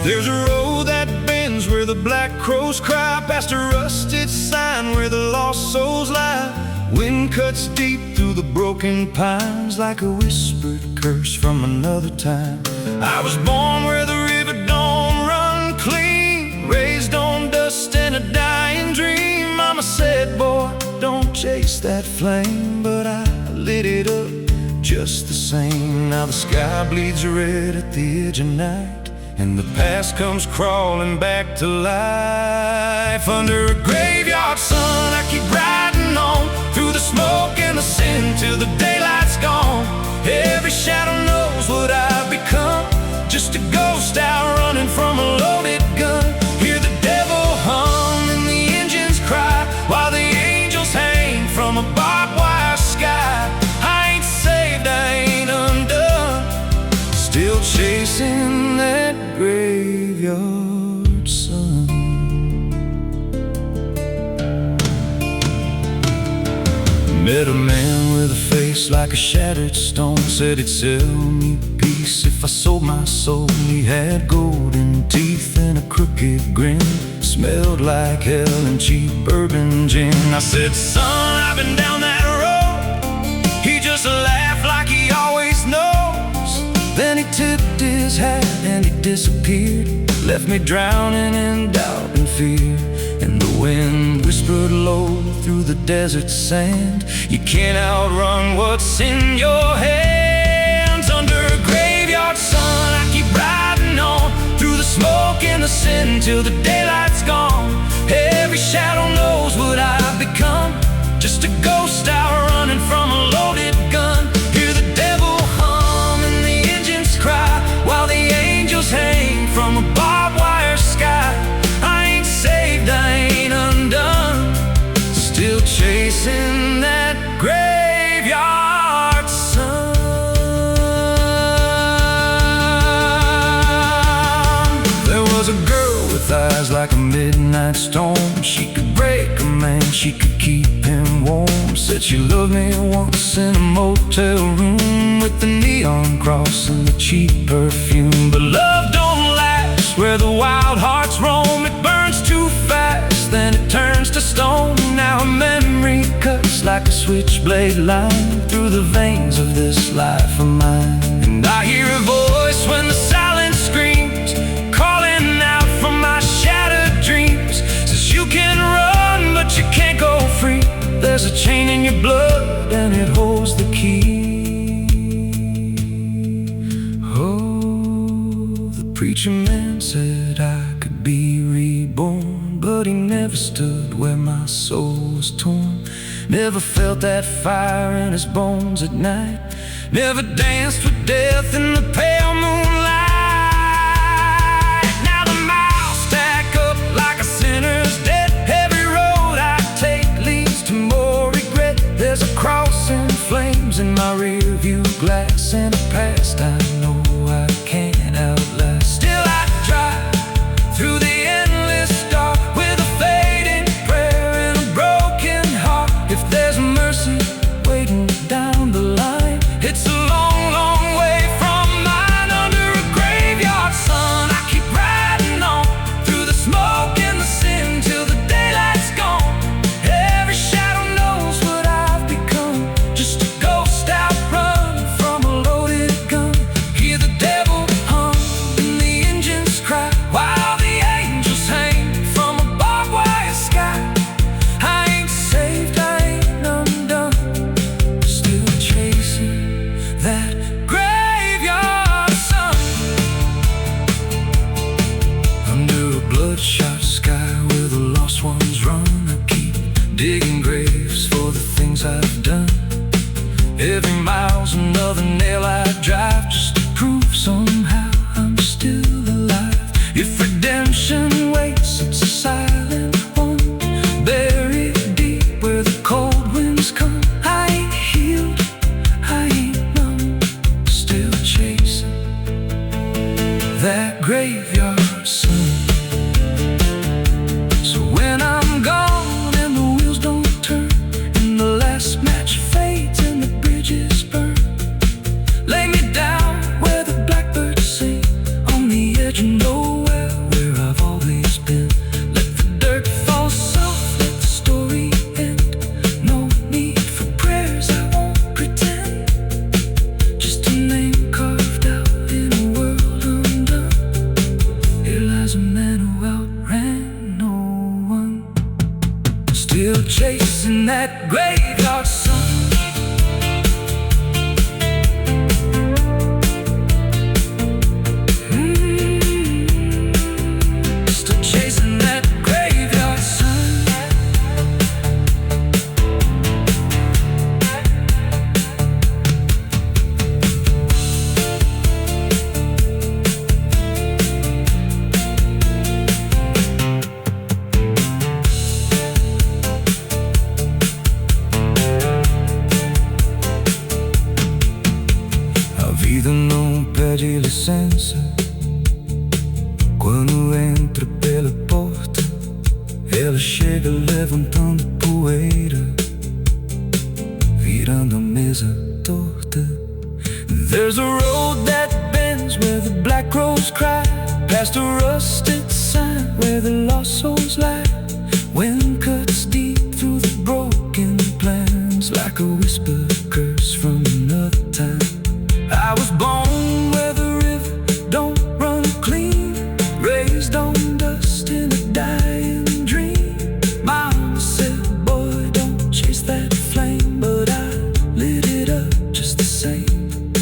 There's a road that bends where the black crows cry, past a rusted sign where the lost souls lie. Wind cuts deep through the broken pines like a whispered curse from another time. I was born where the river don't run clean, raised on dust and a dying dream. Mama said, boy, don't chase that flame, but I lit it up just the same. Now the sky bleeds red at the edge of night, and the past comes crawling back to life. Under a graveyard sun, I keep riding on through the smoke and the sin till the daylight's gone. Every shadow knows what I've become, just a ghost out running from a loaded gun. Hear the devil hum and the engines cry, while the angels hang from a barbed wire sky. I ain't saved, I ain't undone, still chasing that graveyard sun. Met a man with a face like a shattered stone, said he'd sell me peace if I sold my soul. He had golden teeth and a crooked grin, smelled like hell and cheap bourbon gin. I said, son, I've been down that road. He just laughed like he always knows. Then he tipped his hat and he disappeared, left me drowning in doubt and fear. And the wind whispered low through the desert sand, you can't outrun what's in your hands. Under a graveyard sun, I keep riding on through the smoke and the sin till the daylight's gone. Every shadow knows what I've become, just a ghost out running from a loaded gun. Hear the devil hum and the engines cry, while the angels hang from a barbed wire sky. I ain't saved, I ain't undone, still chasing that graveyard sun. There was a girl with eyes like a midnight storm. She could break a man, she could keep him warm. Said she loved me once in a motel room, with the neon cross and the cheap perfume. But love don't last where the wild hearts roam. It burns too fast, then it turns to stone. Now a memory cuts like a switchblade line through the veins of this life of mine. And I hear a voice when the silence screams, calling out from my shattered dreams. Says you can run, but you can't go free. There's a chain in your blood and it holds the key. Oh, the preacher man said I could be reborn, but he never stood where my soul was torn. Never felt that fire in his bones at night, never danced with death in the pale moonlight. Now the miles stack up like a sinner's debt. Every road I take leads to more regret. There's a cross in flames in my rear view glass, and a past I know I can't outlast. Still I drive through the endless dark with a fading prayer and a broken heart. If there's mercy waiting down the line, it's a long, long way from mine. Under a graveyard sun, I keep riding on through the smoke and the sin till the daylight's gone. Every shadow knows what I've become, just a ghost out running from a loaded gun. Hear the devil hum and the engines cry, while the angels hang from a barbed wire sky. I ain't saved, I ain't undone, still chasing that graveyard sun. Under a bloodshot sky where the lost ones run, I keep digging graves for the things I've done. Every mile's another nail I drive, just to prove somehow I'm still alive. If redemption waits, it's a silent one, buried deep where the cold winds come. I ain't healed, I ain't numb, still chasing that graveyard sun. So when I'm gone and the wheels don't turn, and the last match fades and the bridges burn, lay me down where the blackbirds sing, on the edge of nowhere. Quando entra pela porta, ela chega levantando poeira, virando a mesa torta. There's a road that bends where the black crows cry, past a rusted sign where the lost souls lie. Wind cuts deep through the broken plans, like a whispered curse from another time. I was born where the river don't run clean, raised on dust in a dying dream. Mama said, boy, don't chase that flame, but I lit it up just the same.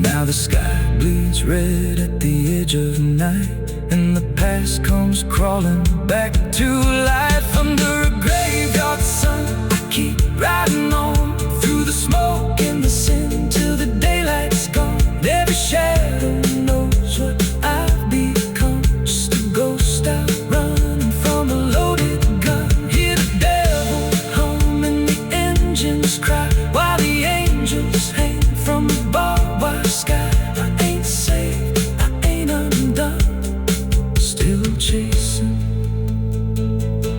Now the sky bleeds red at the edge of night, and the past comes crawling back to life. Under a graveyard sun, I keep riding on through the smoke and the sin till the daylight's gone. Every shadow knows what I've become, just a ghost out running from a loaded gun. Hear the devil hum and the engines cry, while the angels hang from the barbed wire sky. I ain't saved, I ain't undone, still chasing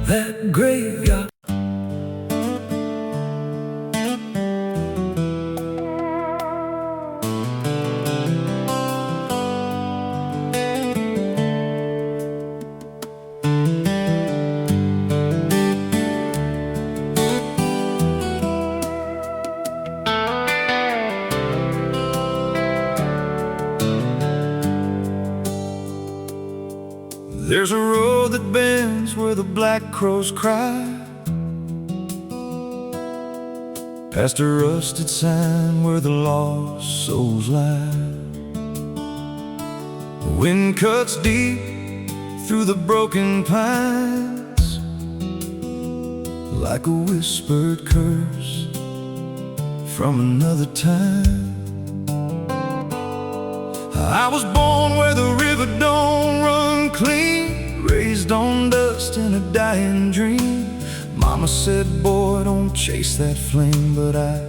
that graveyard. There's a road that bends where the black crows cry, past a rusted sign where the lost souls lie. The wind cuts deep through the broken pines, like a whispered curse from another time. I was born where the river don't run clean, raised on dust in a dying dream. Mama said, boy, don't chase that flame, but I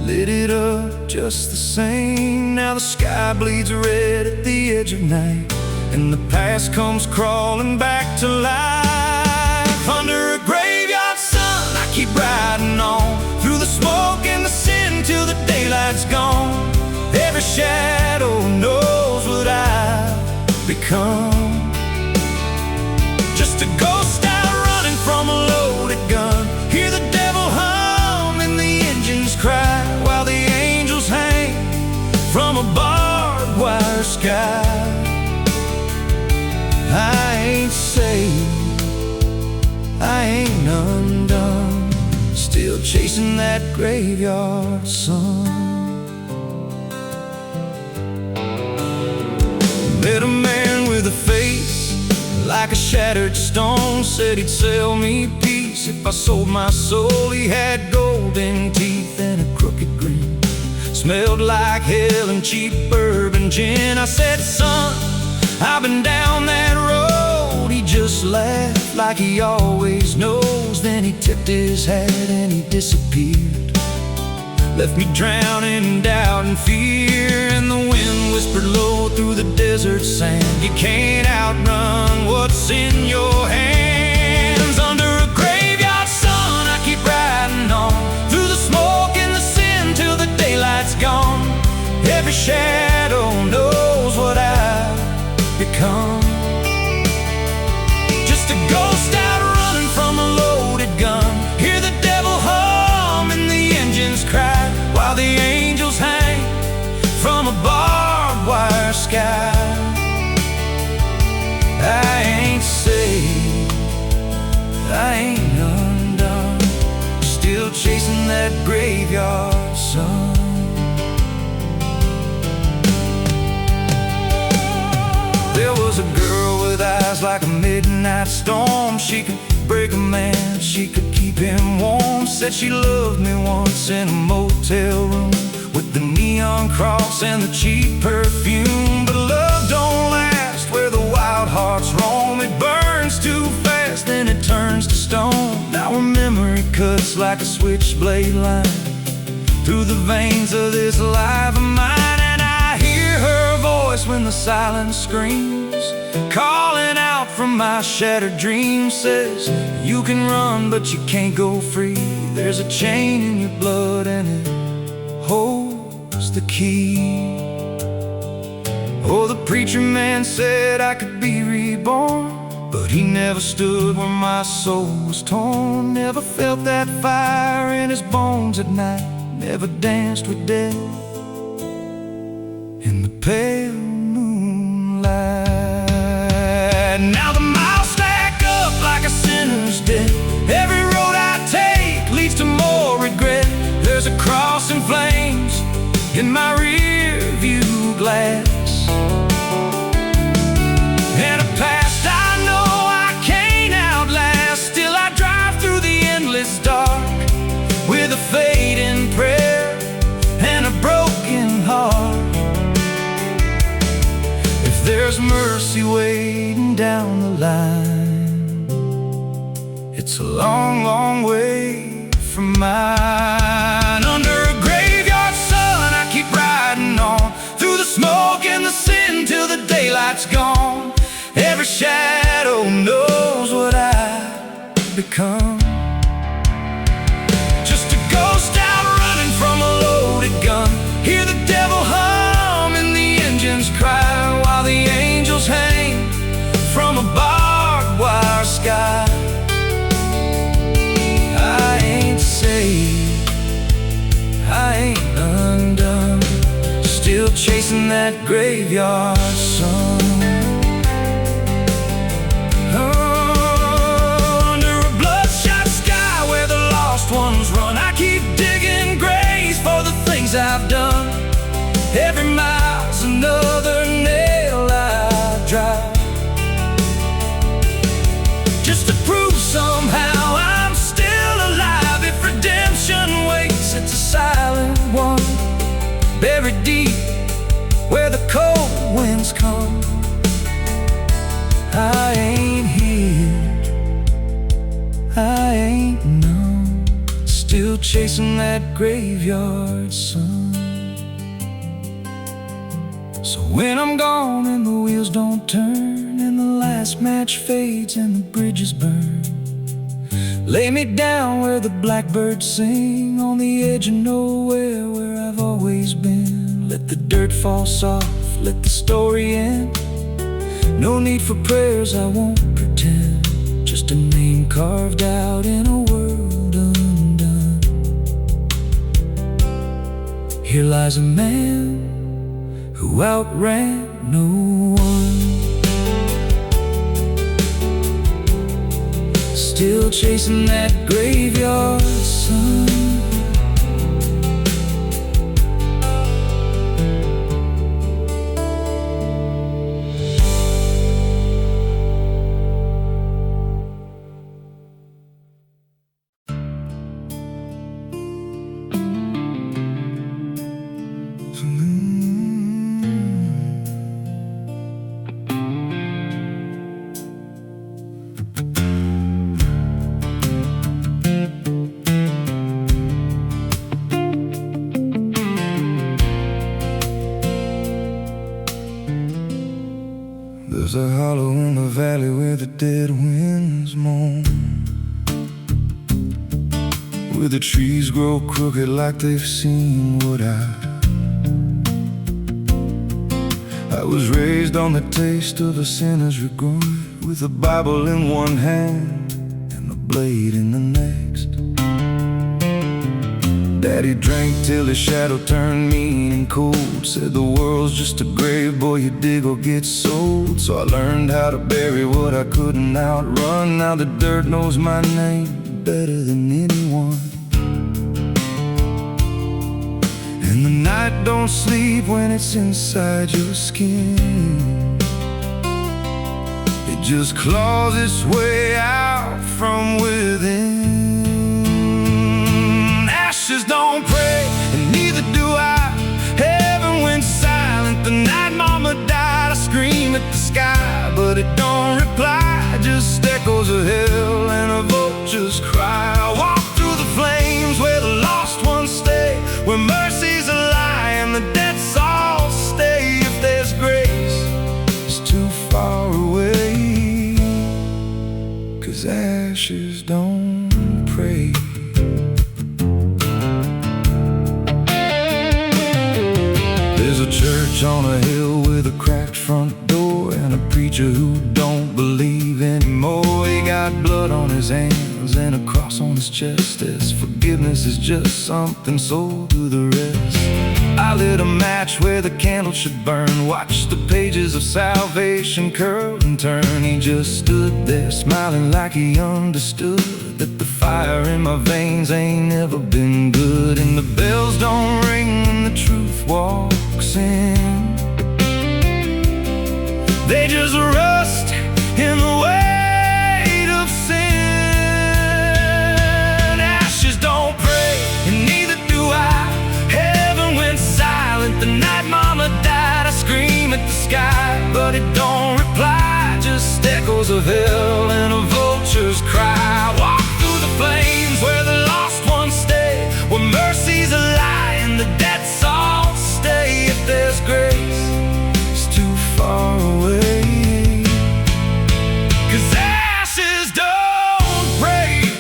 lit it up just the same. Now the sky bleeds red at the edge of night, and the past comes crawling back to life. Under a graveyard sun, I keep riding on through the smoke and the sin till the daylight's gone. Every shadow knows what I've become, just a ghost out running from a loaded gun. Hear the devil hum and the engines cry, while the angels hang from a barbed wire sky. I ain't saved, I ain't undone, still chasing that graveyard sun. Met a man with a face like a shattered stone, said he'd sell me peace if I sold my soul. He had golden teeth and a crooked grin, smelled like hell and cheap bourbon gin. I said, son, I've been down that road. He just laughed like he always knows. Then he tipped his hat and he disappeared, left me drowning in doubt and fear. And the wind whispered low through the desert sand, you can't outrun what's in your hands. Under a graveyard sun, I keep riding on through the smoke and the sin till the daylight's gone. Every shadow knows what I've become, just a ghost out running from a loaded gun. Hear the devil hum and the engines cry, while the angels hang from a barbed wire sky. I ain't saved, I ain't undone, still chasing that graveyard sun. There was a girl with eyes like a midnight storm. She could break a man, she could keep him warm. Said she loved me once in a motel room, with the neon cross and the cheap perfume. But love don't last where the wild hearts roam. It burns too fast, then it turns to stone. Now her memory cuts like a switchblade line through the veins of this life of mine. And I hear her voice when the silence screams, calling out from my shattered dream, says you can run but you can't go free. There's a chain in your blood and it holds the key. Oh, the preacher man said I could be reborn, but he never stood where my soul was torn. Never felt that fire in his bones at night, never danced with death in the pale moonlight. Now the miles stack up like a sinner's debt. Every road I take leads to more regret. There's a cross in flames in my rear view glass, and a past I know I can't outlast. Still I drive through the endless dark with a fading prayer and a broken heart. If there's mercy waiting down the line, it's a long, long way from mine. Under a graveyard sun I keep riding on, through the smoke and the sin till the daylight's gone. Every shadow knows what I've become, just a ghost out running from a loaded gun. Hear the devil hum and the engines cry, while the angels hang from a barbed wire sky. I ain't saved, I ain't undone, still chasing that graveyard sun. Under a bloodshot sky where the lost ones run, I keep digging graves for the things I've done. Every mile's another nail I drive, just to prove somehow I'm still alive. If redemption waits, it's a silent one, buried deep where the cold winds come. I ain't healed, I ain't known, still chasing that graveyard sun. So when I'm gone and the wheels don't turn, and the last match fades and the bridges burn, lay me down where the blackbirds sing, on the edge of nowhere where I've always been. Let the dirt fall soft, let the story end. No need for prayers, I won't pretend, just a name carved out in a world undone. Here lies a man who outran no one, still chasing that graveyard sun. There's a hollow in the valley where the dead winds moan, where the trees grow crooked like they've seen what I was raised on the taste of a sinner's regret, with a Bible in one hand and a blade in the next. Daddy drank till his shadow turned mean and cold, said the world's just a grave, boy, you dig or get sold. So I learned how to bury what I couldn't outrun. Now the dirt knows my name better than anyone, and the night don't sleep when it's inside your skin. It just claws its way out from within. Ashes don't pray, and neither do I. Heaven went silent the night mama died. I scream at the sky, but it don't reply, just echoes of hell and a vulture's cry. I walk through the flames where the lost ones stay, where mercy's a lie and the dead souls stay. If there's grace, it's too far away. 'cause ashes don't pray. There's a church on a hill with a cracked front door and a preacher who don't believe anymore. He got blood on his hands and a cross on his chest, as forgiveness is just something sold to the rest. I lit a match where the candle should burn, watched the pages of salvation curl and turn. He just stood there smiling like he understood that the fire in my veins ain't never been good. And the bells don't ring when the truth walks in, they just rust in the weight of sin. Ashes don't pray, and neither do I. Heaven went silent the night mama died. I scream at the sky, but it don't reply, just echoes of hell and a vulture's cry. Walk through the flames where the lost ones stay, where mercy's a lie and the dead souls stay. If there's grace, it's too far away, 'cause ashes don't break.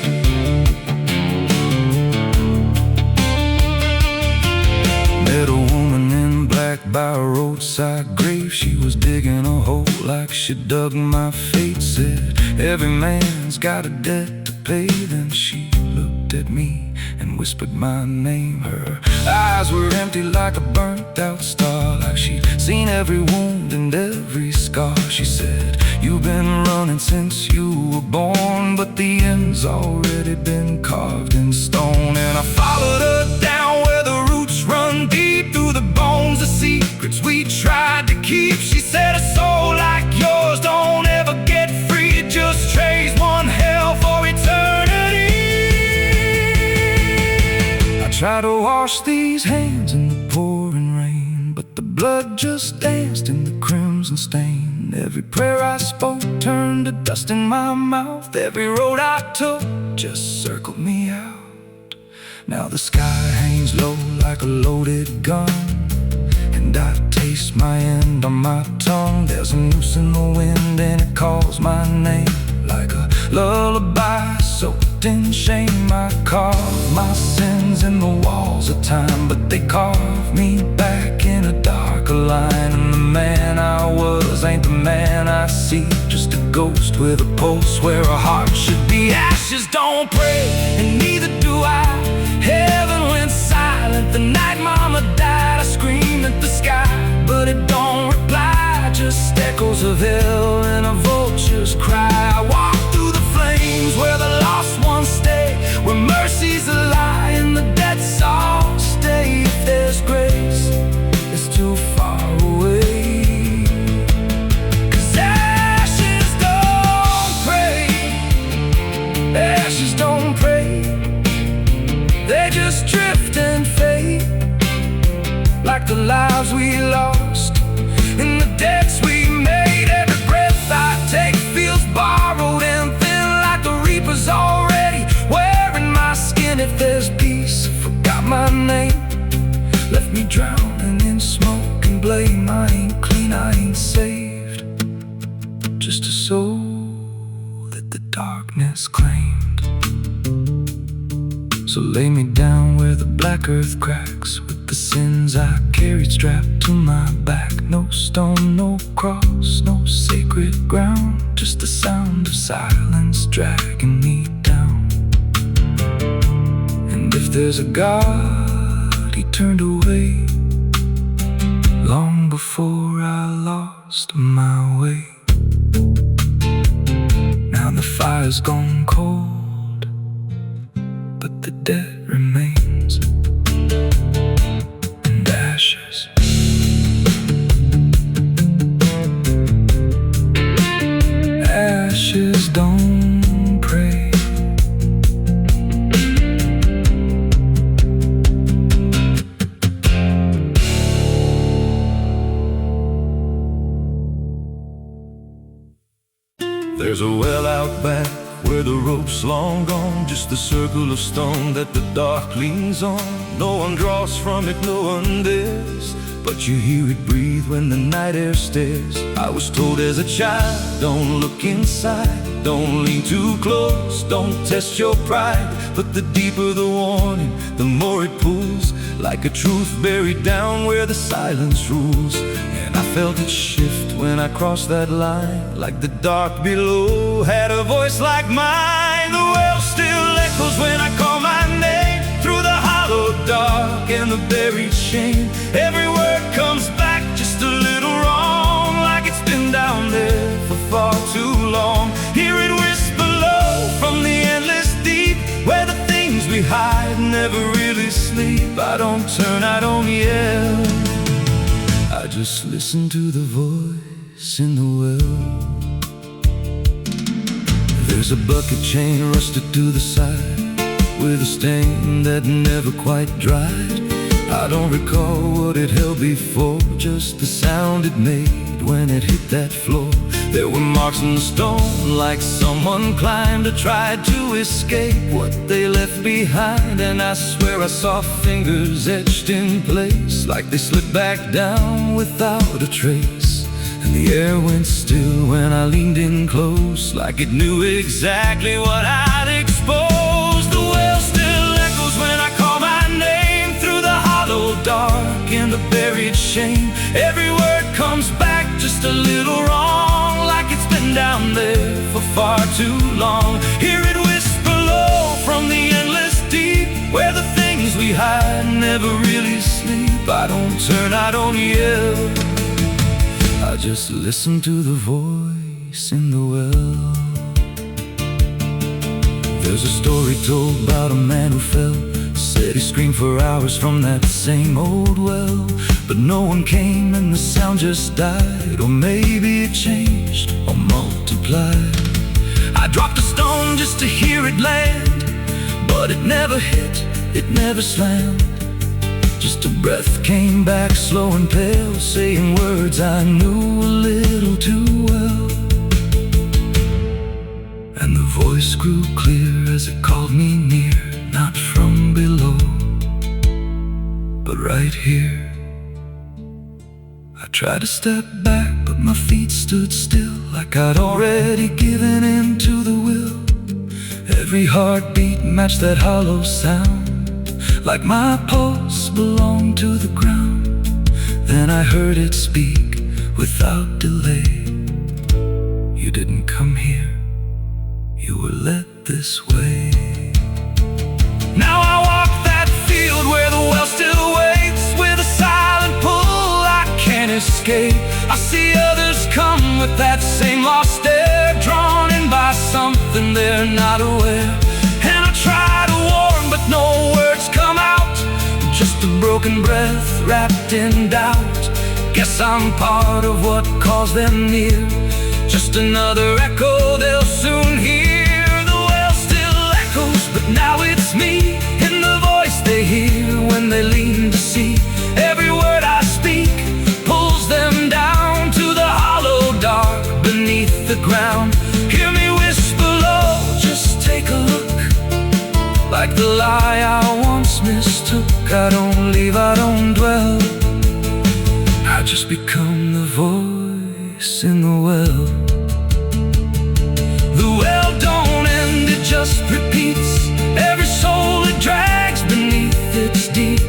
Met a woman in black by a roadside grave. She was digging a hole like she dug my fate. Said every man's got a debt to pay. Then she looked at me and whispered my name. Her eyes were empty like a burnt out star, like she'd seen every wound and every scar. She said, you've been running since you were born, but the end's already been carved in stone. And I followed her down where the roots run deep through the bones, the secrets we tried to keep. She said, a soul like yours don't ever get free, it just trades one hell for eternity. I try to wash these hands in the pouring rain, but the blood just danced in the crimson stain. Every prayer I spoke turned to dust in my mouth. Every road I took just circled me out. Now the sky hangs low like a loaded gun, and I taste my end on my tongue. There's a noose in the wind and it calls my name like a lullaby soaked in shame. I carve my sins in the walls of time, but they carve me back in a darker line. And the man I was ain't the man I see, just a ghost with a pulse where a heart should be. Ashes don't pray, and neither do I. Heaven went silent the night mama died. I screamed at the sky, but it don't reply, just echoes of hell and a vulture's cry. I walk through the flames where the lost ones stay, where mercy's a lie and the dead souls stay. If there's grace, it's too far away, 'cause ashes don't pray. Ashes don't pray, they just drift and fade, like the lives we lost and the debts we made. Every breath I take feels borrowed and thin, like the reaper's already wearing my skin. If there's peace, I forgot my name, left me drowning in smoke and blame. I ain't clean, I ain't saved, just a soul that the darkness claimed. So lay me down where the black earth cracks, with the sins I carried strapped to my back. No stone, no cross, no sacred ground, just the sound of silence dragging me down. And if there's a God, he turned away long before I lost my way. Now the fire's gone cold, but the debt remains, and ashes. Ashes don't pray. There's a well out back where the rope's long gone, just the circle of stone that the dark leans on. No one draws from it, no one dares, but you hear it breathe when the night air stares. I was told as a child, don't look inside, don't lean too close, don't test your pride. But the deeper the warning, the more it pulls, like a truth buried down where the silence rules. And I felt it shift when I crossed that line, like the dark below had a voice like mine. The well still echoes when I call my name, through the hollow dark and the buried shame. Every word comes back just a little wrong, like it's been down there for far too long. Hear it whisper low from the endless deep, where the things we hide never really sleep. I don't turn, I don't yell, I just listen to the voice in the well. There's a bucket chain rusted to the side, with a stain that never quite dried. I don't recall what it held before, just the sound it made when it hit that floor. There were marks in the stone, like someone climbed or tried to escape what they left behind. And I swear I saw fingers etched in place, like they slipped back down without a trace. And the air went still when I leaned in close, like it knew exactly what I'd exposed. The well still echoes when I call my name, through the hollow dark and the buried shame. Every word comes back just a little wrong, like it's been down there for far too long. Hear it whisper low from the endless deep, where the things we hide never really sleep. I don't turn, I don't yell, I just listen to the voice in the well. There's a story told about a man who fell, said he screamed for hours from that same old well, but no one came and the sound just died. Or maybe it changed or multiplied. I dropped a stone just to hear it land, but it never hit, it never slammed. Just a breath came back slow and pale, saying words I knew a little too well. And the voice grew clear as it called me near, not from below, but right here. I tried to step back, but my feet stood still, like I'd already given in to the will. Every heartbeat matched that hollow sound, like my pulse belonged to the ground. Then I heard it speak without delay. You didn't come here, you were led this way. Now I walk that field where the well still waits, with a silent pull I can't escape. I see others come with that same lost stare, drawn in by something they're not aware. And I try to warn, but no words come out, just a broken breath wrapped in doubt. Guess I'm part of what calls them near, just another echo they'll soon hear. The well still echoes, but now it's me, in the voice they hear when they lean to see. Every word I speak pulls them down to the hollow dark beneath the ground. Hear me whisper low, just take a look, like the lie I once mistook. I don't leave, I don't dwell, I just become the voice in the well. The well don't end, it just repeats. Every soul it drags beneath its deep.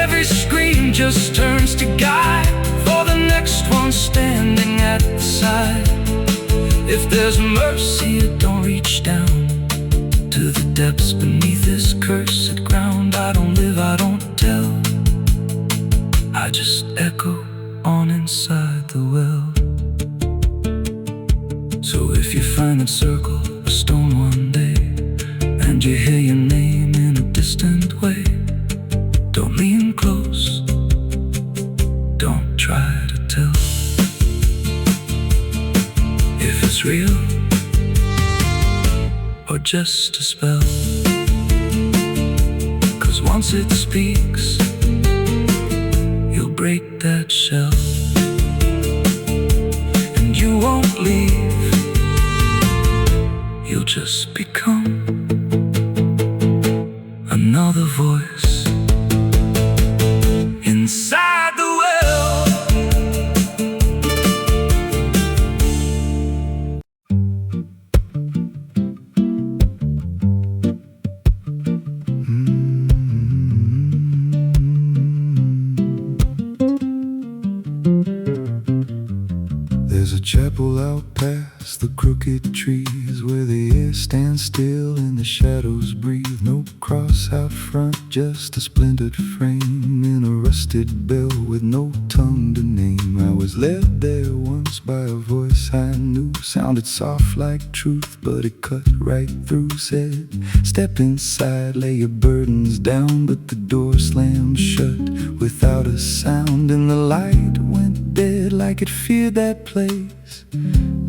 Every scream just turns to guide for the next one standing at the side. If there's mercy, it don't reach down to the depths beneath this cursed ground. I don't live, I don't tell, I just echo on inside the well. So if you find that circle of stone one day, and you hear your name in a distant way, don't lean close, don't try to tell if it's real or just a spell. 'Cause once it speaks, you'll break that shell, and you won't leave, you'll just pull out past the crooked trees, where the air stands still and the shadows breathe. No cross out front, just a splintered frame in a rusted bell with no tongue to name. I was led there once by a voice I knew, sounded soft like truth, but it cut right through. Said, step inside, lay your burdens down, but the door slammed shut without a sound, and the light went dead like it feared that place,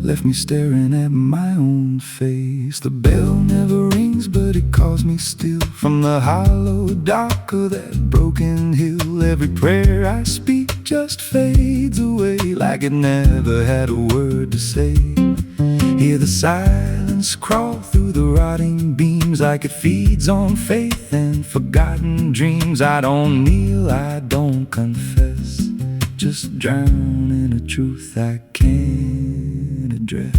left me staring at my own face. The bell never rings, but it calls me still from the hollow dark of that broken hill. Every prayer I speak just fades away like it never had a word to say. Hear the silence crawl through the rotting beams like it feeds on faith and forgotten dreams. I don't kneel, I don't confess, just drown in a truth I can't address.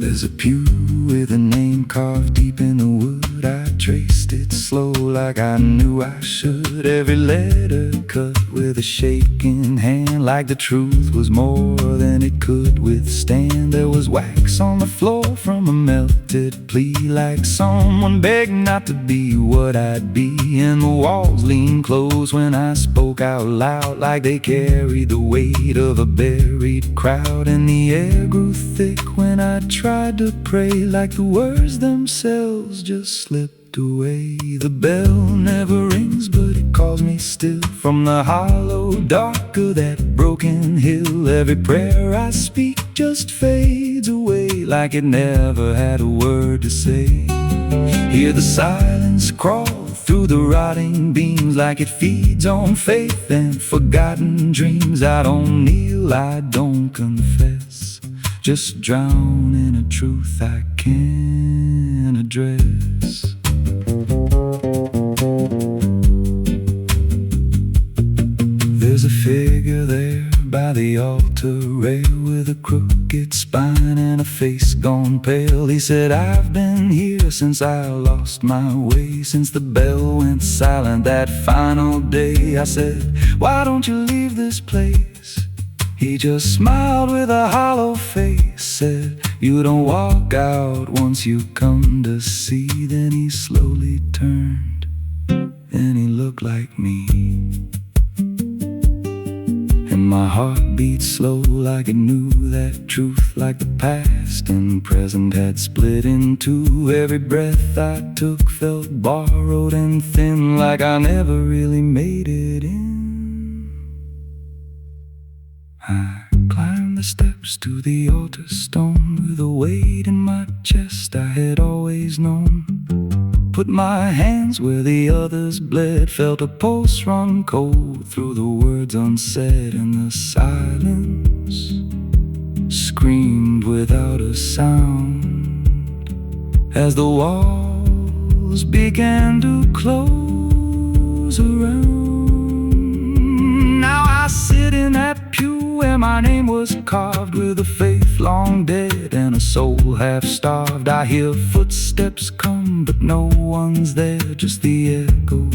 There's a pew with a name carved deep in the wood. I traced it slow like I knew I should. Every letter cut with a shaking hand, like the truth was more than it could withstand. There was wax on the floor from a melted plea, like someone begged not to be what I'd be. And the walls leaned close when I spoke out loud, like they carried the weight of a buried crowd. And the air grew thick when I tried to pray, like the words themselves just slipped away. The bell never rings, but it calls me still from the hollow dark of that broken hill. Every prayer I speak just fades away like it never had a word to say. Hear the silence crawl through the rotting beams like it feeds on faith and forgotten dreams. I don't kneel, I don't confess, just drown in a truth I can't address. There's a figure there by the altar rail with a crooked spine and a face gone pale. He said, I've been here since I lost my way, since the bell went silent that final day. I said, why don't you leave this place? He just smiled with a hollow face, said, you don't walk out once you come to see. Then he slowly turned, and he looked like me. And my heart beat slow like it knew that truth, like the past and present had split in two. Every breath I took felt borrowed and thin, like I never really made it in. I climbed the steps to the altar stone with a weight in my chest I had always known. Put my hands where the others bled, felt a pulse run cold through the words unsaid, and the silence screamed without a sound as the walls began to close around. Now I sit in that pew where my name was carved, with a faith long dead and a soul half starved. I hear footsteps come, but no one's there, just the echo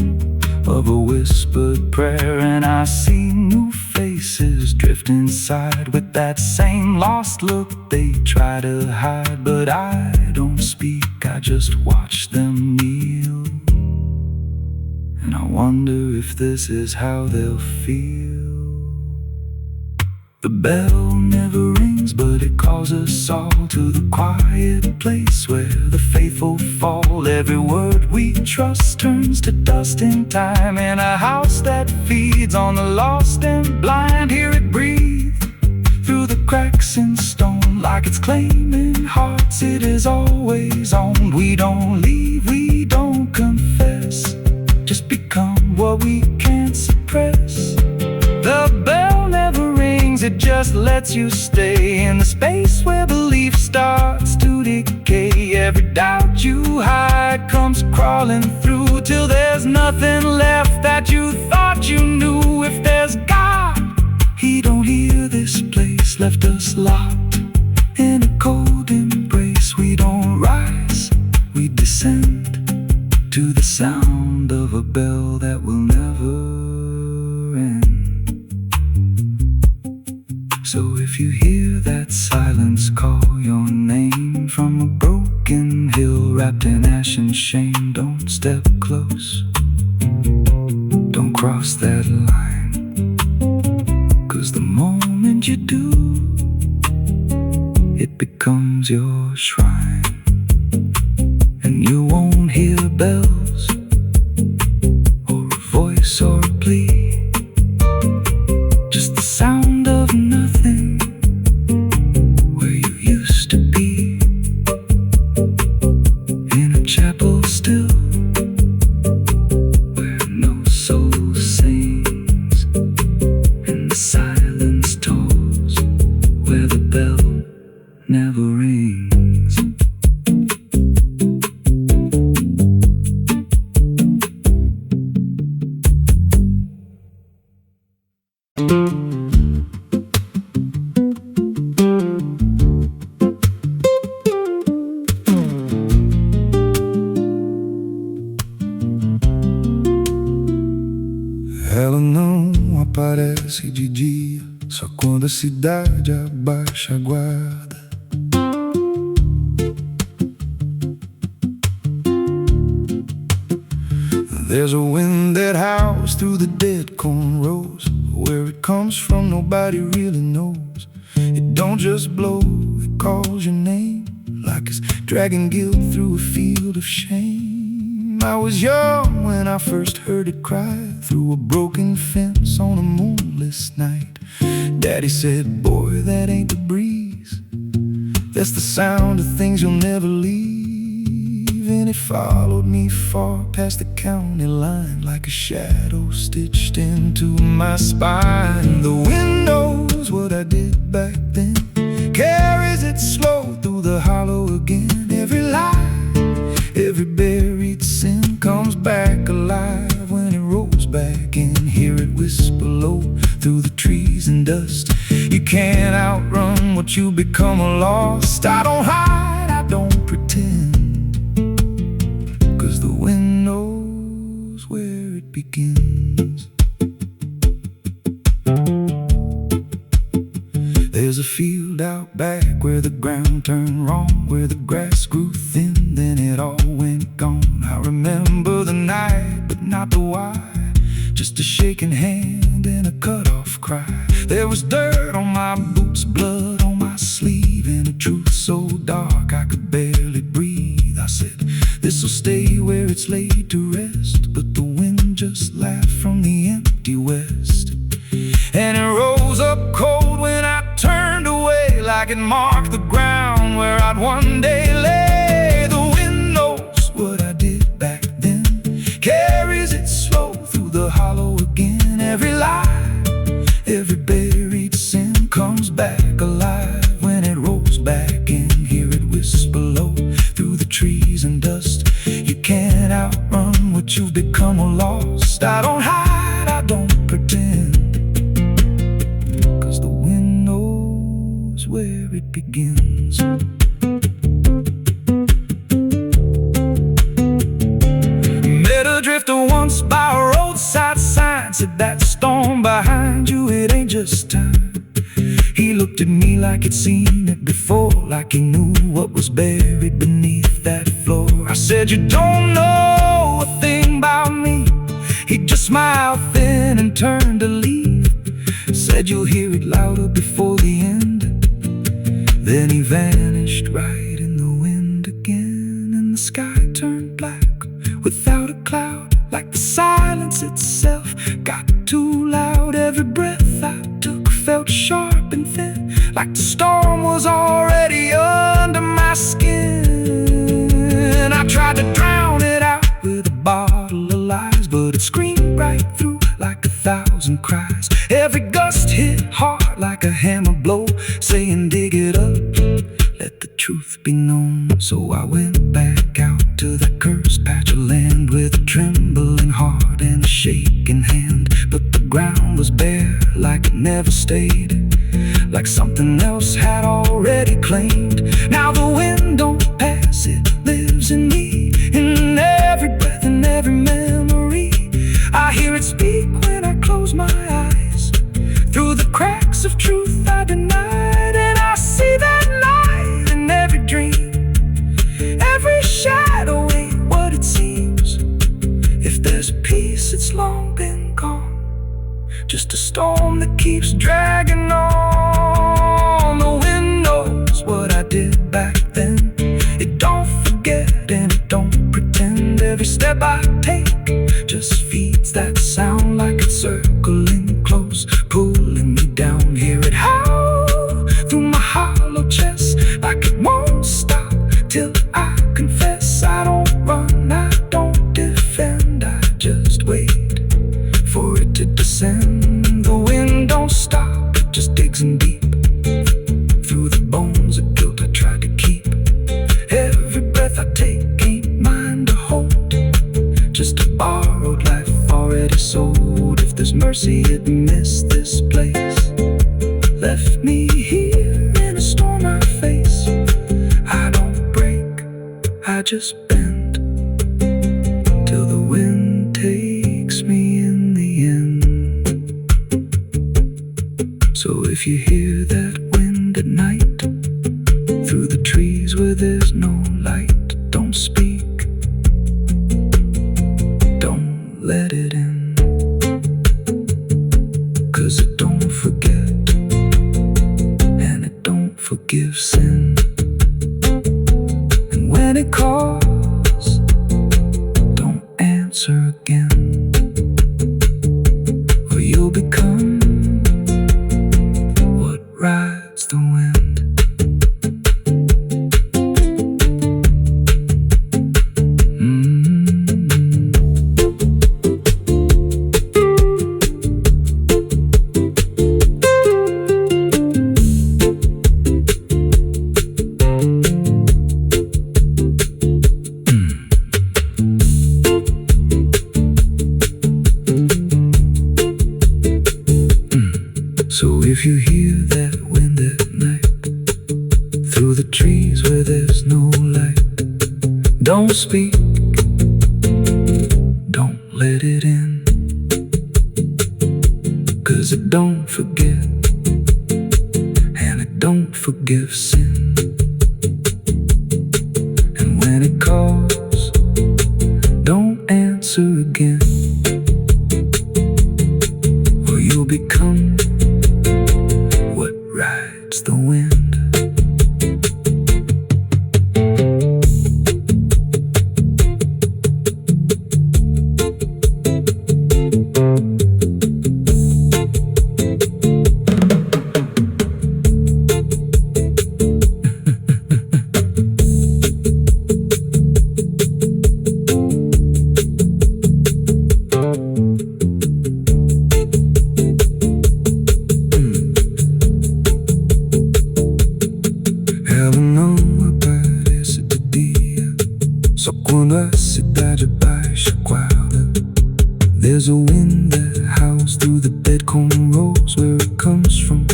of a whispered prayer. And I see new faces drift inside with that same lost look they try to hide. But I don't speak, I just watch them kneel, and I wonder if this is how they'll feel. The bell never rings, but it calls us all to the quiet place where the faithful fall. Every word we trust turns to dust in time, in a house that feeds on the lost and blind. Hear it breathe through the cracks in stone, like it's claiming hearts it is always owned. We don't leave, we don't confess, just become what we can't suppress. The bell never rings, it just lets you stay in the space where belief starts to decay. Every doubt you hide comes crawling through, till there's nothing left that you thought you knew. If there's God, He don't hear this place, left us locked in a cold embrace. We don't rise, we descend to the sound of a bell that will never if you hear that silence call your name from a broken hill wrapped in ash and shame, don't step close, don't cross that line, 'cause the moment you do, it becomes your shrine. And you won't hear bells or a voice or a plea, just the sound of nothing where you used to be, in a chapel still where no soul sings, and the silence tolls where the bell never rings. Ela não aparece de dia, só quando a cidade abaixa a guarda. There's a wind that howls through the dead corn rows. Where it comes from nobody really knows. It don't just blow, it calls your name, like it's dragging guilt through a field of shame. I was young when I first heard it cry through a broken fence on a moonless night. Daddy said, boy, that ain't the breeze, that's the sound of things you'll never leave. And it followed me far past the county line, like a shadow stitched into my spine. The wind knows what I did back then, carries it slow through the hollow again. Every lie, every buried sin comes back alive when it rolls back in. Hear it whisper low through the trees and dust. You can't outrun what you become lost. I don't hide, I don't pretend, 'cause the wind knows where it begins. There's a field out back where the ground turned wrong, where the grass grew thin, then it all went gone. I remember the night, but not the why, just a shaking hand and a cut-off cry. There was dirt on my boots, blood on my sleeve, and a truth so dark I could barely breathe. I said, this'll stay where it's laid to rest, but the wind just laughed from the empty west. And it rose up cold when I turned away, like it marked the ground where I'd one day lay. The wind knows what I did back then, carries it slow through the hollow again. Every lie, every buried sin comes back alive when it rolls back in. Hear it whisper low through the trees and dust. You can't outrun what you've become lost. I don't hide, I don't pretend, 'cause the wind knows where it begins. Met a drifter once by a roadside sign, said that storm behind you, it ain't just time. He looked at me like he'd seen it before, like he knew what was buried beneath that floor. I said, you don't know a thing about me. He just smiled thin and turned to leave. Said you'll hear it louder before the end. Then he vanished right in the wind again, and the sky turned black without a cloud, like the silence itself got too loud. Every breath I took felt sharp and thin, like the storm was already under my skin. I tried to drown it out with a bottle of lies, but it screamed right through like 1,000 cries. Every gust hit hard like a hammer blow, saying dig it up, let the truth be known. So I went back out to that cursed patch of land with a trembling heart and a shaking hand. But the ground was bare like it never stayed, like something else had already claimed. Now the wind don't pass, it lives in me, in every breath and every memory. I hear it speak when I close my eyes, through the cracks of truth I deny. storm that keeps dragging on. The wind knows what I did back then. It don't forget and it don't pretend. Every step I take just feeds that sound like it's circling close, pulling me down. Hear it howl through my hollow chest like it won't stop till I confess. I don't run, I don't defend, I just wait for it to descend. The wind don't stop, it just digs in deep through the bones of guilt I tried to keep. Every breath I take ain't mine to hold, just a borrowed life already sold. If there's mercy, it missed this place, left me here in a storm I face. I don't break, I just bend till the wind takes me in the end. So if you hear that wind at night through the trees where there's no light, don't speak, don't let it in, 'cause it don't forget and it don't forgive sin. And when it calls, don't answer again, or you'll become what rides the wind. So if you hear that wind at night through the trees where there's no light, don't speak, don't let it in, 'cause it don't forget and it don't forgive sin. And when it calls, don't answer again, or you'll become what rides the wind. Quando a cidade baixa guarda, there's a wind that howls through the dead corn rows. Where it comes from,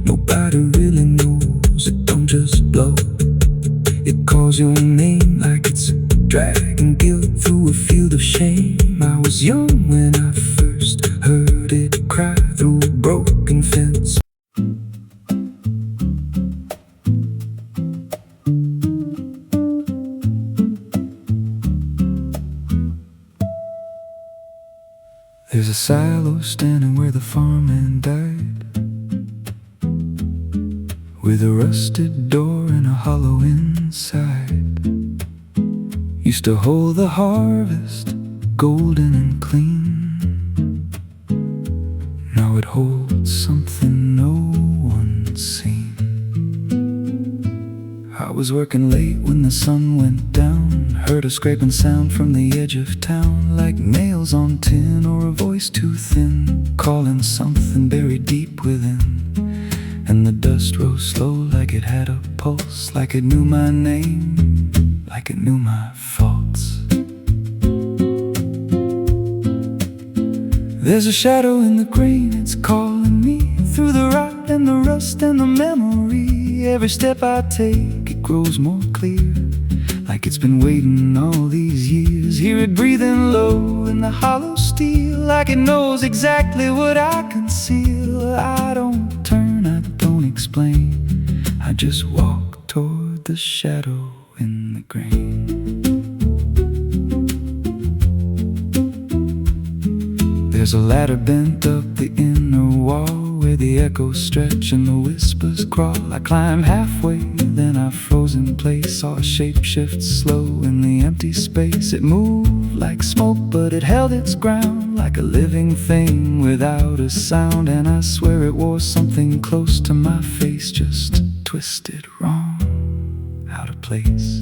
nobody really knows. It don't just blow, it calls your name like it's dragging guilt through a field of shame. I was young when I first heard it cry through a broken fence. There's a silo standing where the farmhand died, with a rusted door and a hollow inside. Used to hold the harvest, golden and clean. Now it holds something no one's seen. I was working late when the sun went down, heard a scraping sound from the edge of town, like nails on tin or a voice too thin, calling something buried deep within. And the dust rose slow like it had a pulse, like it knew my name, like it knew my faults. There's a shadow in the grain, it's calling me through the rot and the rust and the memory. Every step I take, it grows more clear, like it's been waiting all these years. Hear it breathing low in the hollow steel, like it knows exactly what I conceal. I don't turn, I don't explain, I just walk toward the shadow in the grain. There's a ladder bent up the inner wall where the echoes stretch and the whispers crawl. I climb halfway, then I froze in place. Saw a shape shift slow in the empty space. It moved like smoke, but it held its ground, like a living thing without a sound. And I swear it wore something close to my face, just twisted wrong, out of place.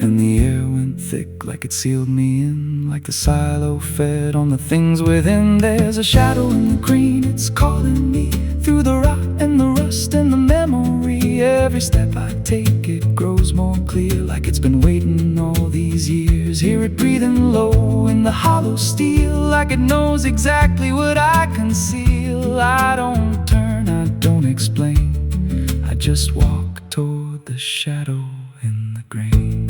And the air went thick, like it sealed me in, like the silo fed on the things within. There's a shadow in the green, it's calling me through the rot and the rust and the memory. Every step I take, it grows more clear, like it's been waiting all these years. Hear it breathing low in the hollow steel, like it knows exactly what I conceal. I don't turn, I don't explain, I just walk toward the shadow in the grain.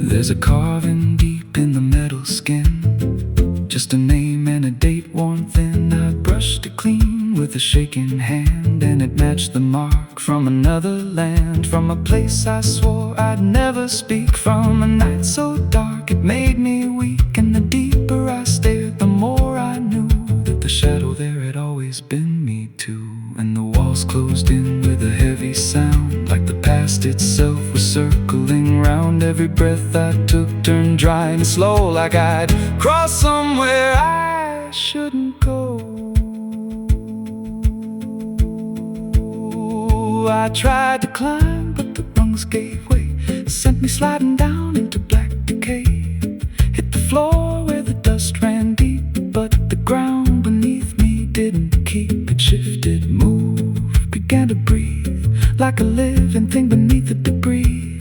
There's a carving deep in the metal skin, just a name and a date worn thin. I brushed it clean with a shaking hand, and it matched the mark from another land, from a place I swore I'd never speak, from a night so dark it made me weak. And the deeper I stared, the more I knew that the shadow there had always been me too. And the walls closed in with a heavy sound, like the past itself was circling round. Every breath I took turned dry and slow, like I'd crossed somewhere I shouldn't go. I tried to climb, but the rungs gave way, sent me sliding down into black decay. Hit the floor where the dust ran deep, but the ground beneath me didn't keep. It shifted, moved, began to breathe, like a living thing beneath the debris.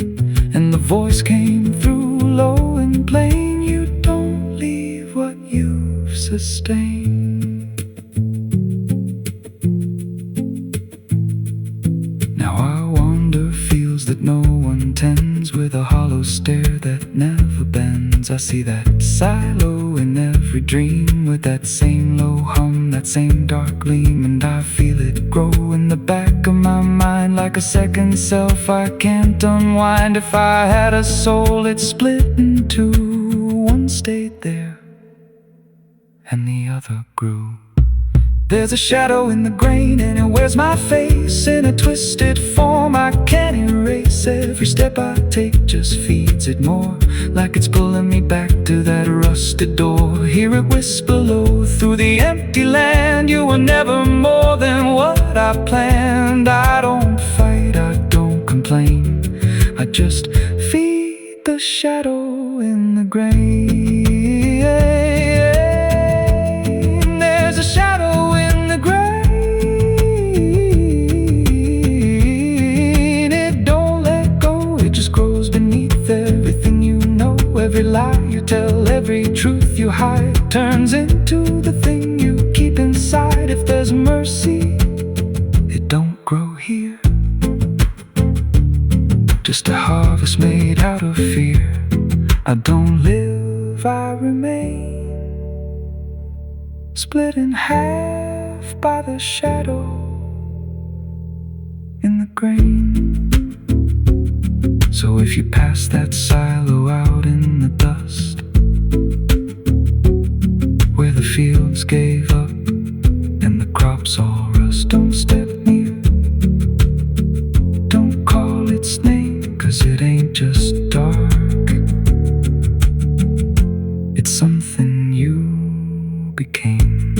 And the voice came through low and plain, you don't leave what you've sustained. Now I wander fields that no one tends, with a hollow stare that never bends. I see that silo in every dream, with that same low hum, that same dark gleam. And I feel it grow in the back of my mind, like a second self I can't unwind. If I had a soul, it split in two. One stayed there and the other grew. There's a shadow in the grain, and it wears my face in a twisted form I can't erase. Every step I take just feeds it more, like it's pulling me back to that rusted door. Hear it whisper low through the empty land, you were never more than what I planned. I don't fight, I don't complain, I just feed the shadow in the grain. There's a shadow in the grain, it don't let go, it just grows beneath everything you know. Every lie you tell, every truth you hide, turns into the thing you keep inside. If there's mercy, it don't grow here, just a harvest made out of fear. I don't live, I remain, split in half by the shadow in the grain. So if you pass that silo out in the dust, where the fields gave up and the crops all rust, don't step near, don't call its name, 'cause it ain't just dark, it's something you became.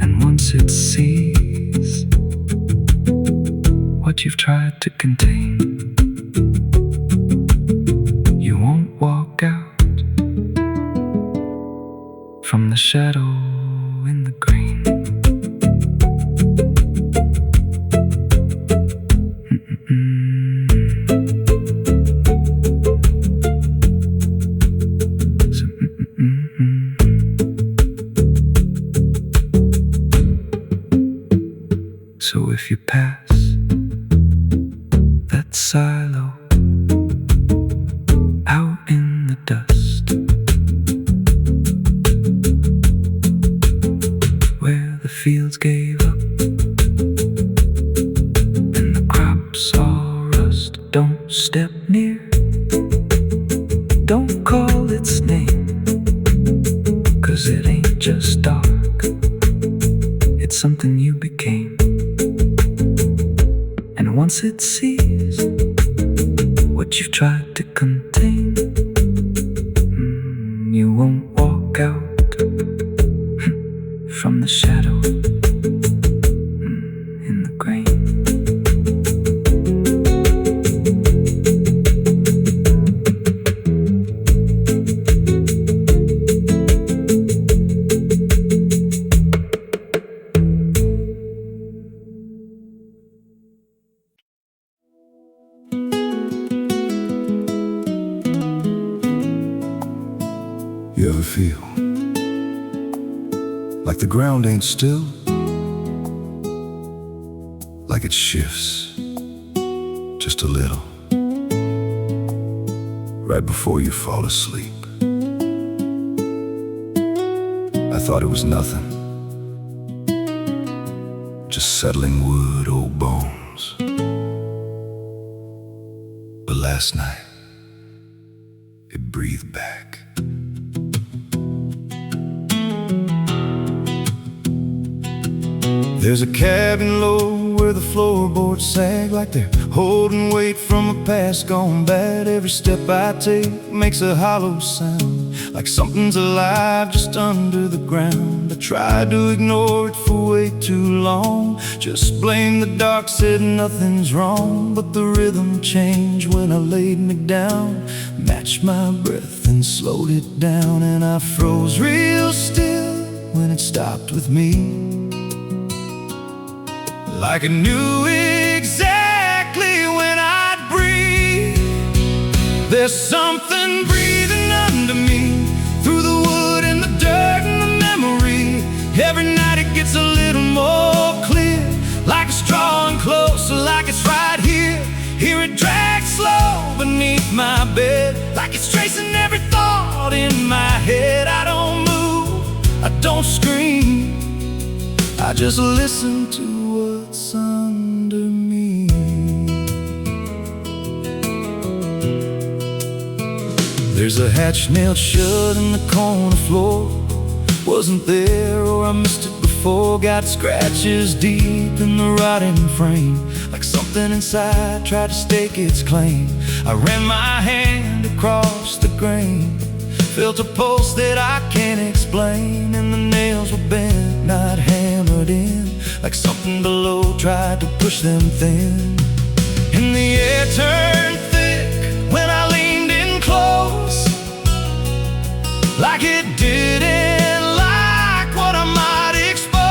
And once it sees what you've tried to contain, you won't walk out from the shadow in the grain. So if you pass that silo out in the dust, where the fields gave up and the crops all rust, don't step near, don't won't call its name, 'cause it ain't just dark, it's something you became. And once it sees what you've tried to contain, you won't walk out from the shadow in the grain. You ever feel like the ground ain't still? Like it shifts just a little right before you fall asleep. I thought it was nothing, just settling wood, old bones. But last night it breathed back. There's a cabin low where the floorboards sag like they're holding weight from a past gone bad. Every step I take makes a hollow sound, like something's alive just under the ground. I tried to ignore it for way too long, just blamed the dark, said nothing's wrong. But the rhythm changed when I laid me down, matched my breath and slowed it down. And I froze real still when it stopped with me, like I knew exactly when I'd breathe. There's something breathing under me, through the wood and the dirt and the memory. Every night it gets a little more clear, like it's drawing closer, like it's right here. Hear it drag slow beneath my bed, like it's tracing every thought in my head. I don't move, I don't scream, I just listen to what's under me. There's a hatch nailed shut in the corner floor, wasn't there or I missed it before. Got scratches deep in the rotting frame, like something inside tried to stake its claim. I ran my hand across the grain, felt a pulse that I can't explain. And the nails were bent, not hammered in, like something below tried to push them thin. And the air turned thick when I leaned in close, like it didn't like what I might expose.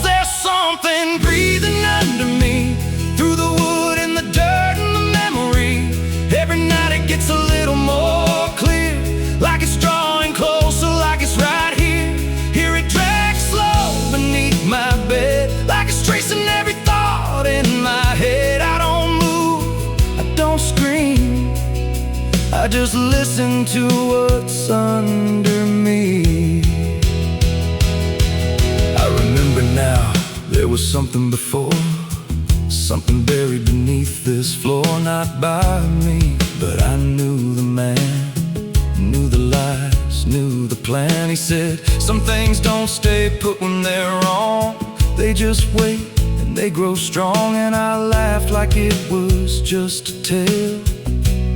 There's something breathing under me, through the wood and the dirt and the memory. Every night it gets a little more clear, like it's drawing closer, like it's right here. Hear it drag slow beneath my bed, like it's tracing every thought in my head. I don't move, I don't scream, I just listen to what's under me. I remember now, there was something before, something buried beneath this floor. Not by me, but I knew the man, knew the lies, knew the plan. He said, some things don't stay put when they're wrong, they just wait and they grow strong. And I laughed like it was just a tale.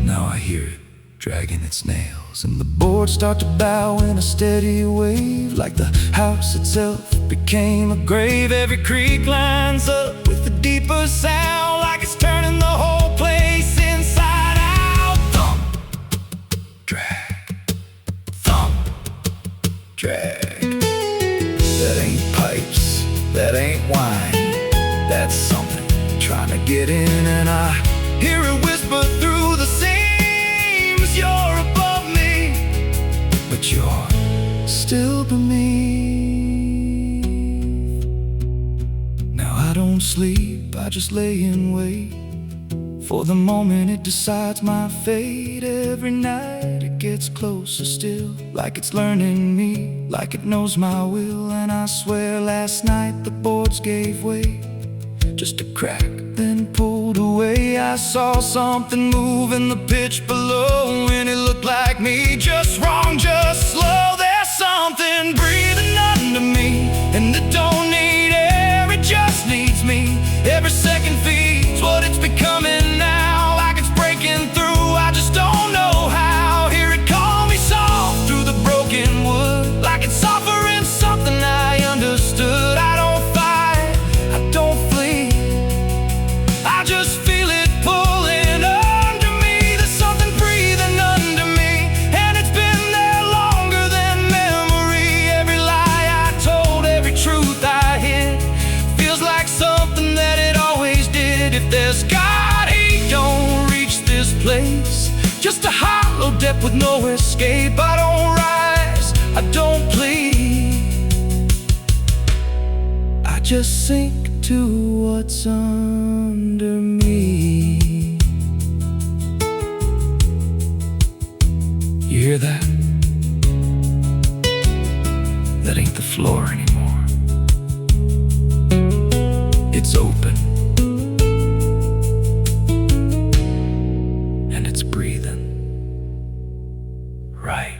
Now I hear it dragging its nails, and the boards start to bow in a steady wave, like the house itself became a grave. Every creak lines up with a deeper sound, like it's turning the whole place inside out. Thump, drag, thump, drag. That ain't pipes, that ain't wine, that's something trying to get in. And I hear it whisper through the seams, you're above me, but you're still beneath. Now I don't sleep, I just lay in wait for the moment it decides my fate. Every night it gets closer still, like it's learning me, like it knows my will. And I swear last night the boards gave way, just a crack, then pulled pulled away, I saw something move in the pitch below, and it looked like me. Just wrong, just slow. There's something breathing under me, and it don't need air, it just needs me. Every second feeds what it's becoming now, like it's breaking through. I just don't know how. Hear it call me soft through the broken wood, like it's offering something I understood. I don't fight, I don't flee, I just feel it pulling under me. There's something breathing under me, and it's been there longer than memory. Every lie I told, every truth I hid, feels like something that it always did. If there's God, he don't reach this place, just a hollow depth with no escape. I don't rise, I don't plead, I just sink to what's under me. You hear that? That ain't the floor anymore. It's open, and it's breathing right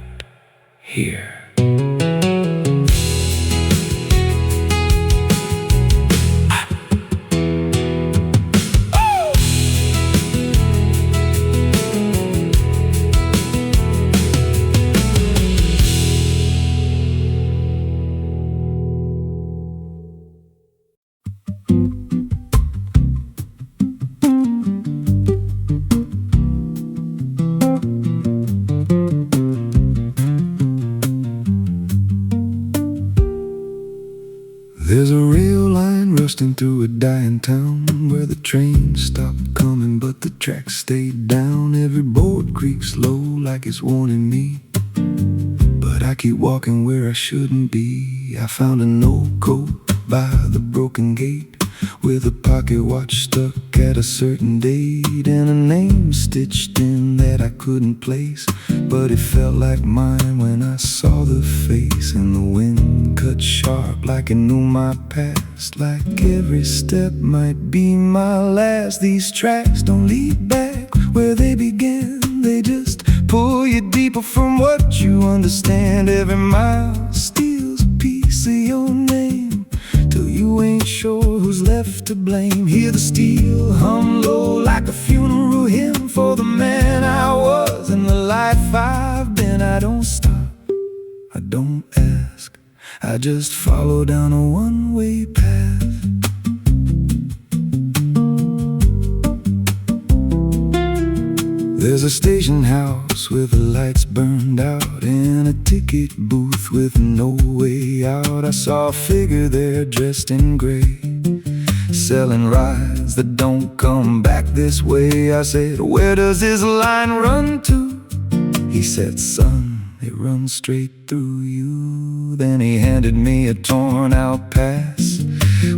here. There's a rail line rusting through a dying town, where the train stopped coming but the tracks stayed down. Every board creaks low like it's warning me, but I keep walking where I shouldn't be. I found an old coat by the broken gate, with a pocket watch stuck at a certain date, and a name stitched in that I couldn't place, but it felt like mine when I saw the face. And the wind cut sharp like it knew my past, like every step might be my last. These tracks don't lead back where they began, they just pull you deeper from what you understand. Every mile steals a piece of your name, till you ain't sure who's left to blame. Hear the steel hum low like a funeral hymn for the man I was and the life I've been. I don't stop, I don't ask, I just follow down a one-way path. There's a station house with the lights burned out, and a ticket booth with no way out. I saw a figure there dressed in gray, selling rides that don't come back this way. I said, where does this line run to? He said, son, it runs straight through you. Then he handed me a torn out pass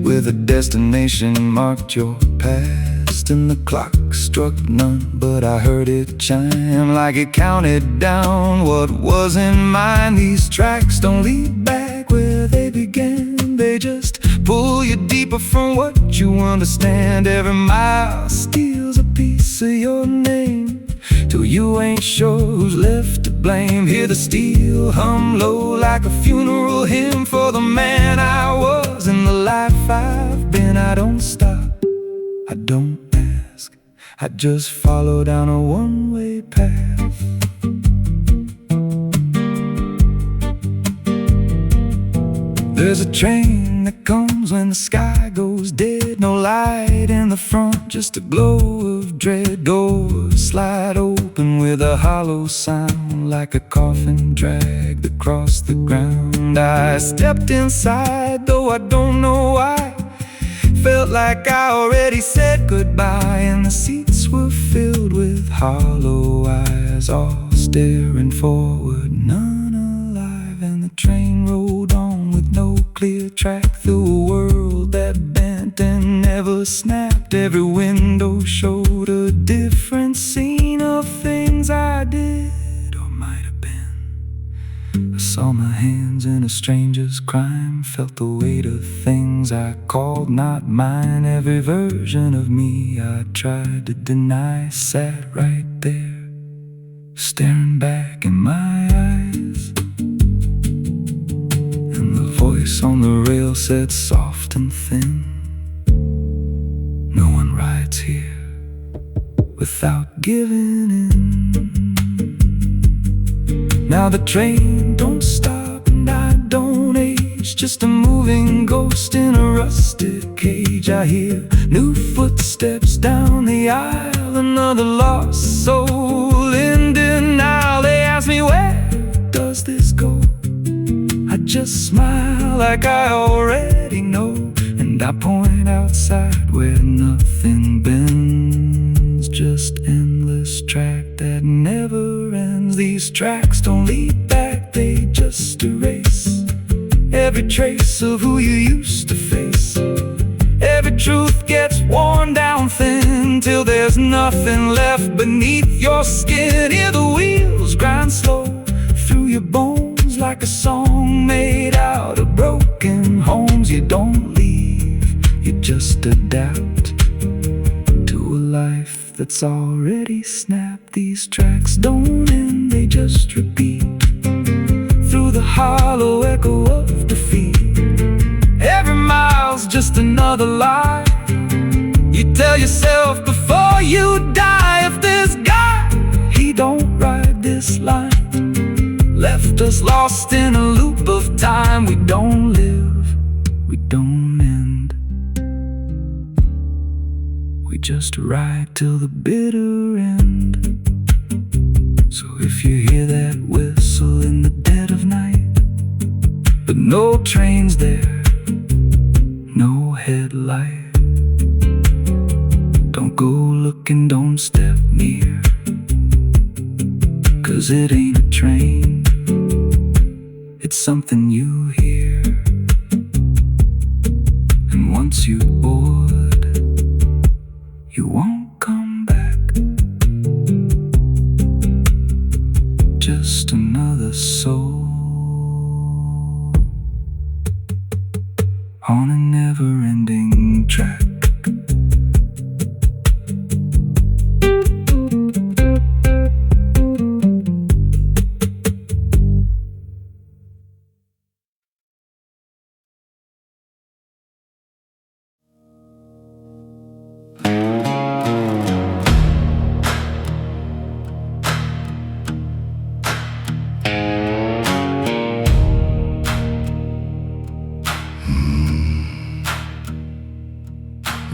with a destination marked your past. And the clock struck none, but I heard it chime like it counted down what wasn't mine. These tracks don't lead back where they began, they just pull you deeper from what you understand. Every mile steals a piece of your name, till you ain't sure who's left to blame. Hear the steel hum low like a funeral hymn for the man I was and the life I've been. I don't stop, I don't ask, I just follow down a one-way path. There's a train that comes when the sky goes dead, no light in the front, just a glow of dread. Doors slide open with a hollow sound, like a coffin dragged across the ground. I stepped inside, though I don't know why. Felt like I already said goodbye, and the seats were filled with hollow eyes, all staring forward, none alive. And the train rolled on with no clear track through a world that bent and never snapped. Every window showed a different scene of things I did or might have been. I saw my hands in a stranger's crime, felt the weight of things I called not mine. Every version of me I tried to deny sat right there, staring back in my eyes. And the voice on the rail said soft and thin, no one rides here without giving in. Now the train don't stop and I don't age, just a moving ghost in a rusted cage. I hear new footsteps down the aisle, another lost soul in denial. They ask me, where does this go? I just smile like I already know, and I point outside where nothing bends, just endless track that never ends. These tracks don't lead back, they just erase every trace of who you used to face. Every truth gets worn down thin till there's nothing left beneath your skin. Hear the wheels grind slow through your bones like a song made out of broken homes. You don't leave, you just adapt to a life that's already snapped. These tracks don't end, they just repeat through the hollow echo of defeat. Every mile's just another lie you tell yourself before you die. If this guy, he don't ride this line, left us lost in a loop of time. We don't live, we don't end, we just ride till the bitter end. So if you hear that whistle in the dead of night, but no trains there, no headlight, don't go looking, don't step near, 'cause it ain't a train, it's something you hear. And once you board, you won't come back, just another soul on a never-ending track.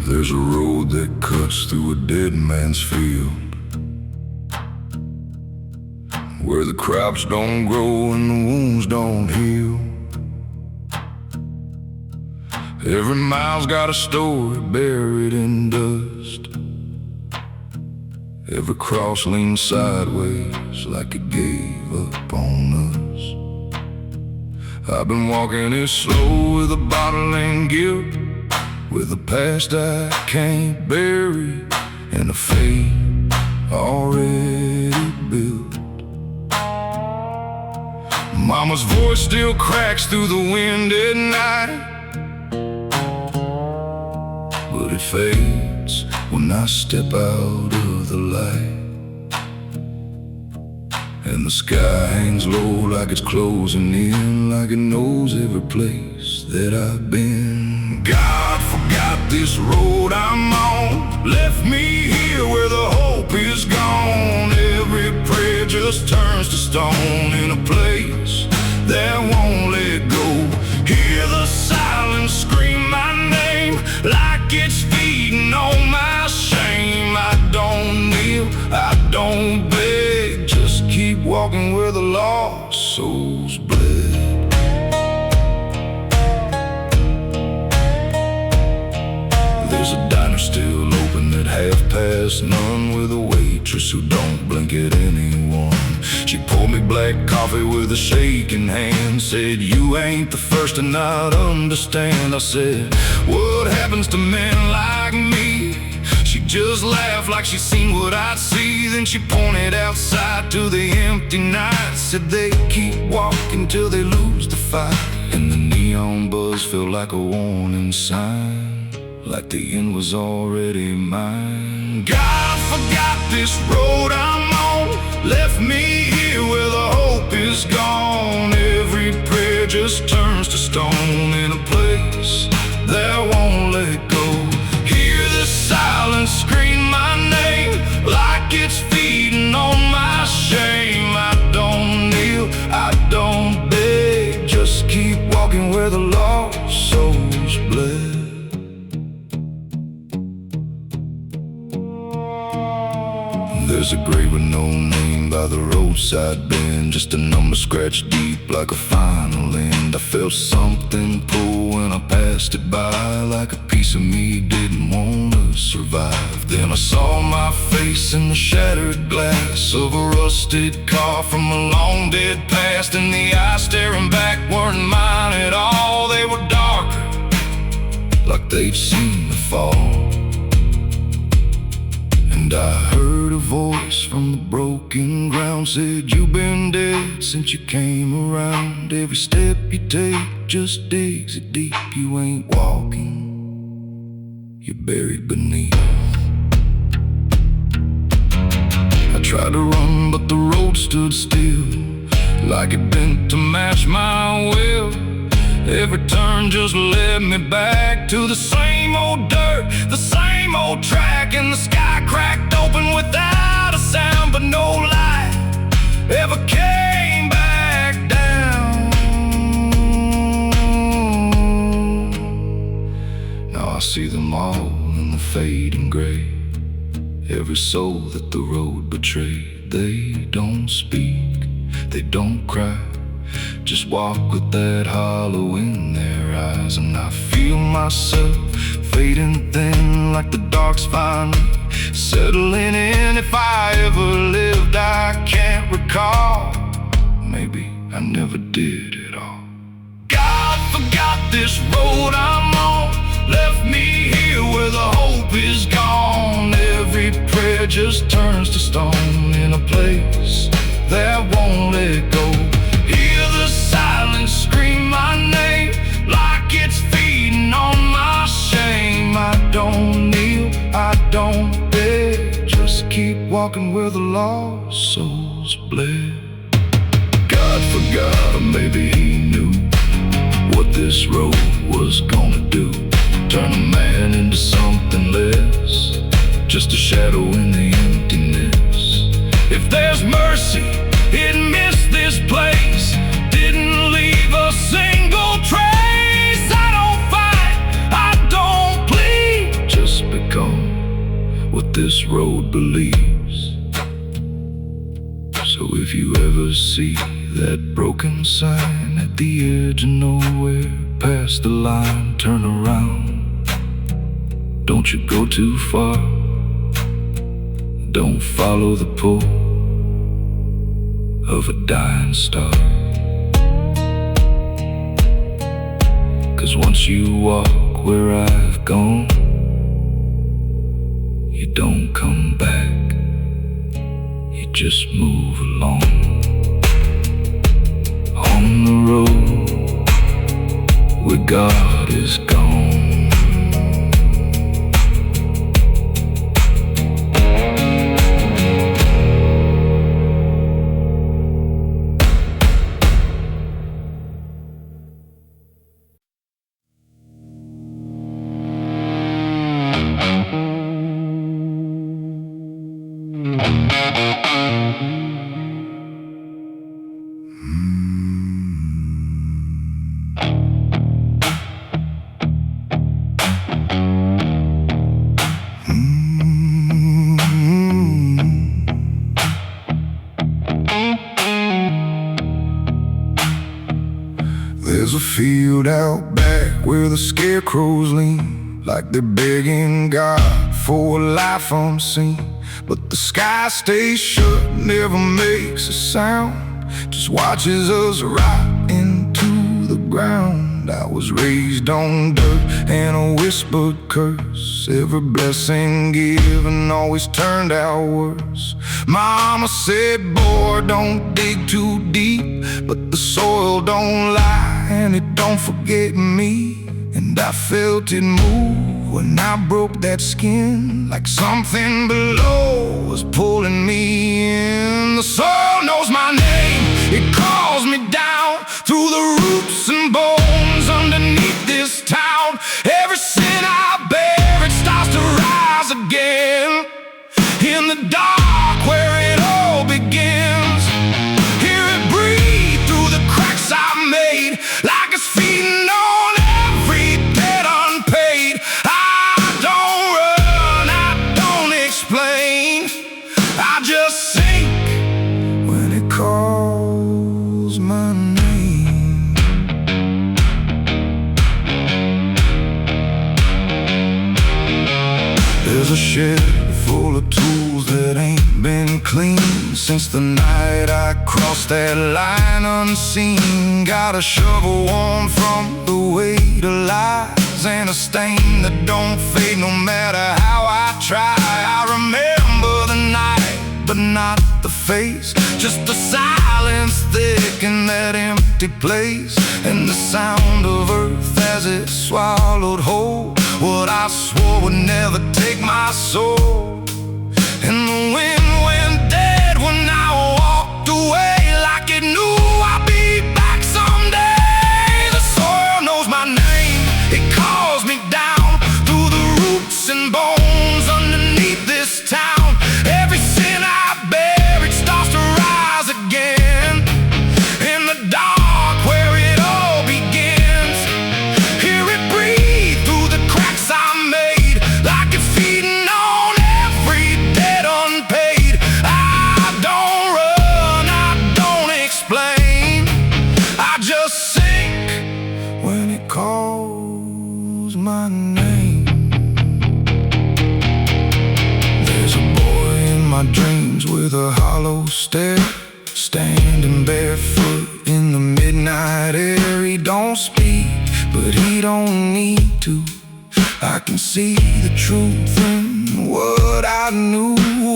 There's a road that cuts through a dead man's field, where the crops don't grow and the wounds don't heal. Every mile's got a story buried in dust, every cross leans sideways like it gave up on us. I've been walking it slow with a bottle and guilt, with a past I can't bury and a fate already built. Mama's voice still cracks through the wind at night, but it fades when I step out of the light. And the sky hangs low like it's closing in, like it knows every place that I've been. God forgot this road I'm on, left me here where the hope is gone. Every prayer just turns to stone in a place that won't let go. Hear the silence scream my name like it's feeding on my shame. I don't kneel, I don't beg, just keep walking where the lost souls bled. There's a diner still open at 1:30, with a waitress who don't blink at anyone. She poured me black coffee with a shaking hand, said, "You ain't the first to not understand." I said, "What happens to men like me?" She just laughed like she seen what I'd see. Then she pointed outside to the empty night, said they keep walking till they lose the fight. And the neon buzz felt like a warning sign, like the end was already mine. God forgot this road I'm on, left me here where the hope is gone. Every prayer just turns to stone in a place that won't let go. Hear the silence scream my name like it's feeding on my shame. I don't kneel, I don't beg, just keep walking where the lost souls bled. There's a grave with no name by the roadside bend, just a number scratched deep like a final end. I felt something pull when I passed it by, like a piece of me didn't want to survive. Then I saw my face in the shattered glass of a rusted car from a long dead past, and the eyes staring back weren't mine at all. They were darker, like they'd seen the fall. And I heard a voice from the broken ground, said, "You've been dead since you came around. Every step you take just digs it deep. You ain't walking, you're buried beneath." I tried to run, but the road stood still, like it bent to match my will. Every turn just led me back to the same old dirt, the same old track, and the sky cracked open without a sound. But no light ever came back down. Now I see them all in the fading gray, every soul that the road betrayed. They don't speak, they don't cry, just walk with that hollow in their eyes. And I feel myself fading thin, like the dark's finally settling in. If I ever lived, I can't recall. Maybe I never did at all. God forgot this road I'm on, left me here where the hope is gone. Every prayer just turns to stone in a place that won't let go. Hear the silence scream my name like it's feeding on my shame. I don't kneel, I don't beg, just keep walking where the lost souls bled. God forgot, or maybe he knew what this road was gonna do. Turn a man into something less, just a shadow in the emptiness. If there's mercy, it missed this place, didn't leave a single trace. I don't fight, I don't plead, just become what this road believes. So if you ever see that broken sign at the edge of nowhere, past the line, turn around. Don't you go too far, don't follow the pull of a dying star. 'Cause once you walk where I've gone, you don't come back, you just move along. On the road where God is gone. There's a field out back where the scarecrows lean, like they're begging God for a life unseen. But the sky stays shut, never makes a sound, just watches us rot into the ground. ground. I was raised on dirt and a whispered curse. Every blessing given always turned out worse. Mama said, boy, don't dig too deep, but the soil don't lie and it don't forget me. And I felt it move when I broke that skin, like something below was pulling me in. The soil knows my name, it calls me down through the roots and bones underneath this town. Every sin I bear, it starts to rise again. In the dark where it all begins, hear it breathe through the cracks I made, like it's feeding on every debt unpaid. I don't run, I don't explain, I just sink when it calls my name. There's a shed full of tools that ain't been cleaned since the night I crossed that line unseen. Got a shovel worn from the weight of lies and a stain that don't fade no matter how I try. I remember the night, but not the face, just the silence thick in that empty place, and the sound of earth as it swallowed whole what I swore would never take my soul. And the wind went dead when I walked away, like it knew I'd be back someday. The soil knows my name, it calls me down through the roots and bones underneath this town. Every sin I bear, it starts to rise again. In the dark where it all begins, hear it breathe through the cracks I made, like it's feeding on every debt unpaid. I don't run, I don't explain, I just sink when it calls my name. There's a boy in my dreams with a hollow stare, standing barefoot in the midnight air. He don't speak, but he don't need to. I can see the truth in what I knew.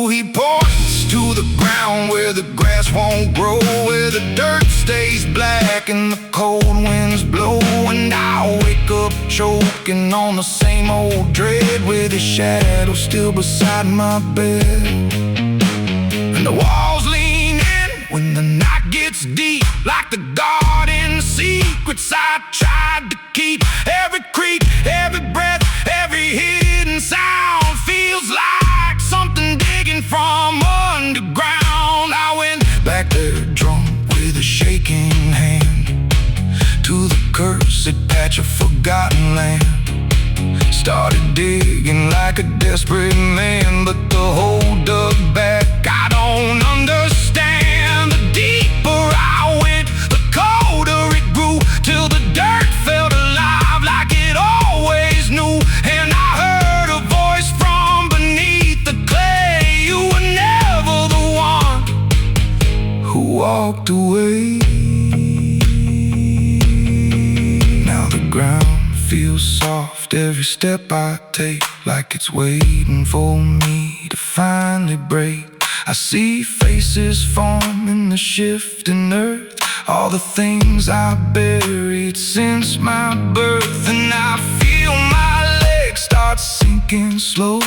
He points to the ground where the grass won't grow, where the dirt stays black and the cold winds blow. And I wake up choking on the same old dread, with his shadow still beside my bed. And the walls lean in when the night gets deep, like the garden secrets I tried to keep. Every creak, every breath, every hidden sound feels like something digging from underground. I went back there drunk with a shaking hand to the cursed patch of forgotten land. Started digging like a desperate man, but the hole dug back. I don't understand. The deeper I went, the colder it grew, till the dirt felt alive like it always knew. And I heard a voice from beneath the clay. You were never the one who walked away. Now the ground feels soft every step I take, like it's waiting for me to finally break. I see faces form in the shifting earth, all the things I buried since my birth. And I feel my legs start sinking slow,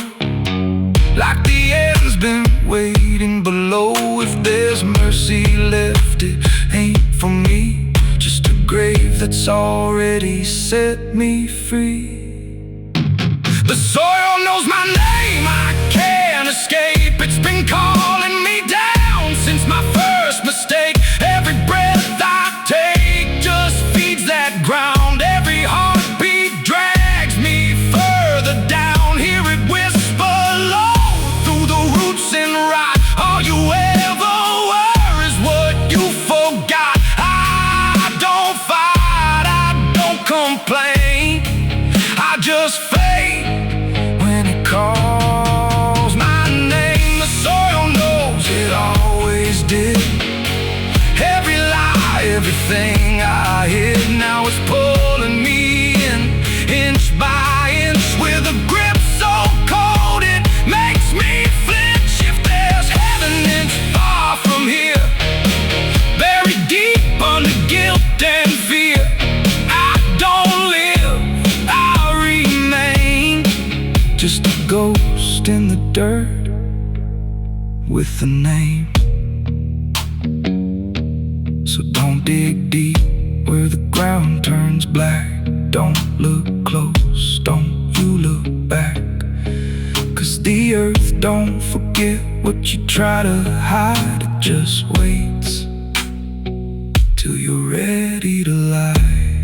like the end's been waiting below. If there's mercy left, it ain't for me, just a grave that's already set me free. The soil knows my name, I can't escape. It's been calling me down since my first mistake. Every breath I take just feeds that ground. Every heartbeat drags me further down. Hear it whisper low through the roots and rot. All you ever were is what you forgot. I don't fight, I don't complain, I just fade when it calls my name. The soil knows it always did. Every lie, everything I hid, now it's pulling a name. So don't dig deep where the ground turns black. Don't look close, don't you look back. 'Cause the earth don't forget what you try to hide. It just waits till you're ready to lie.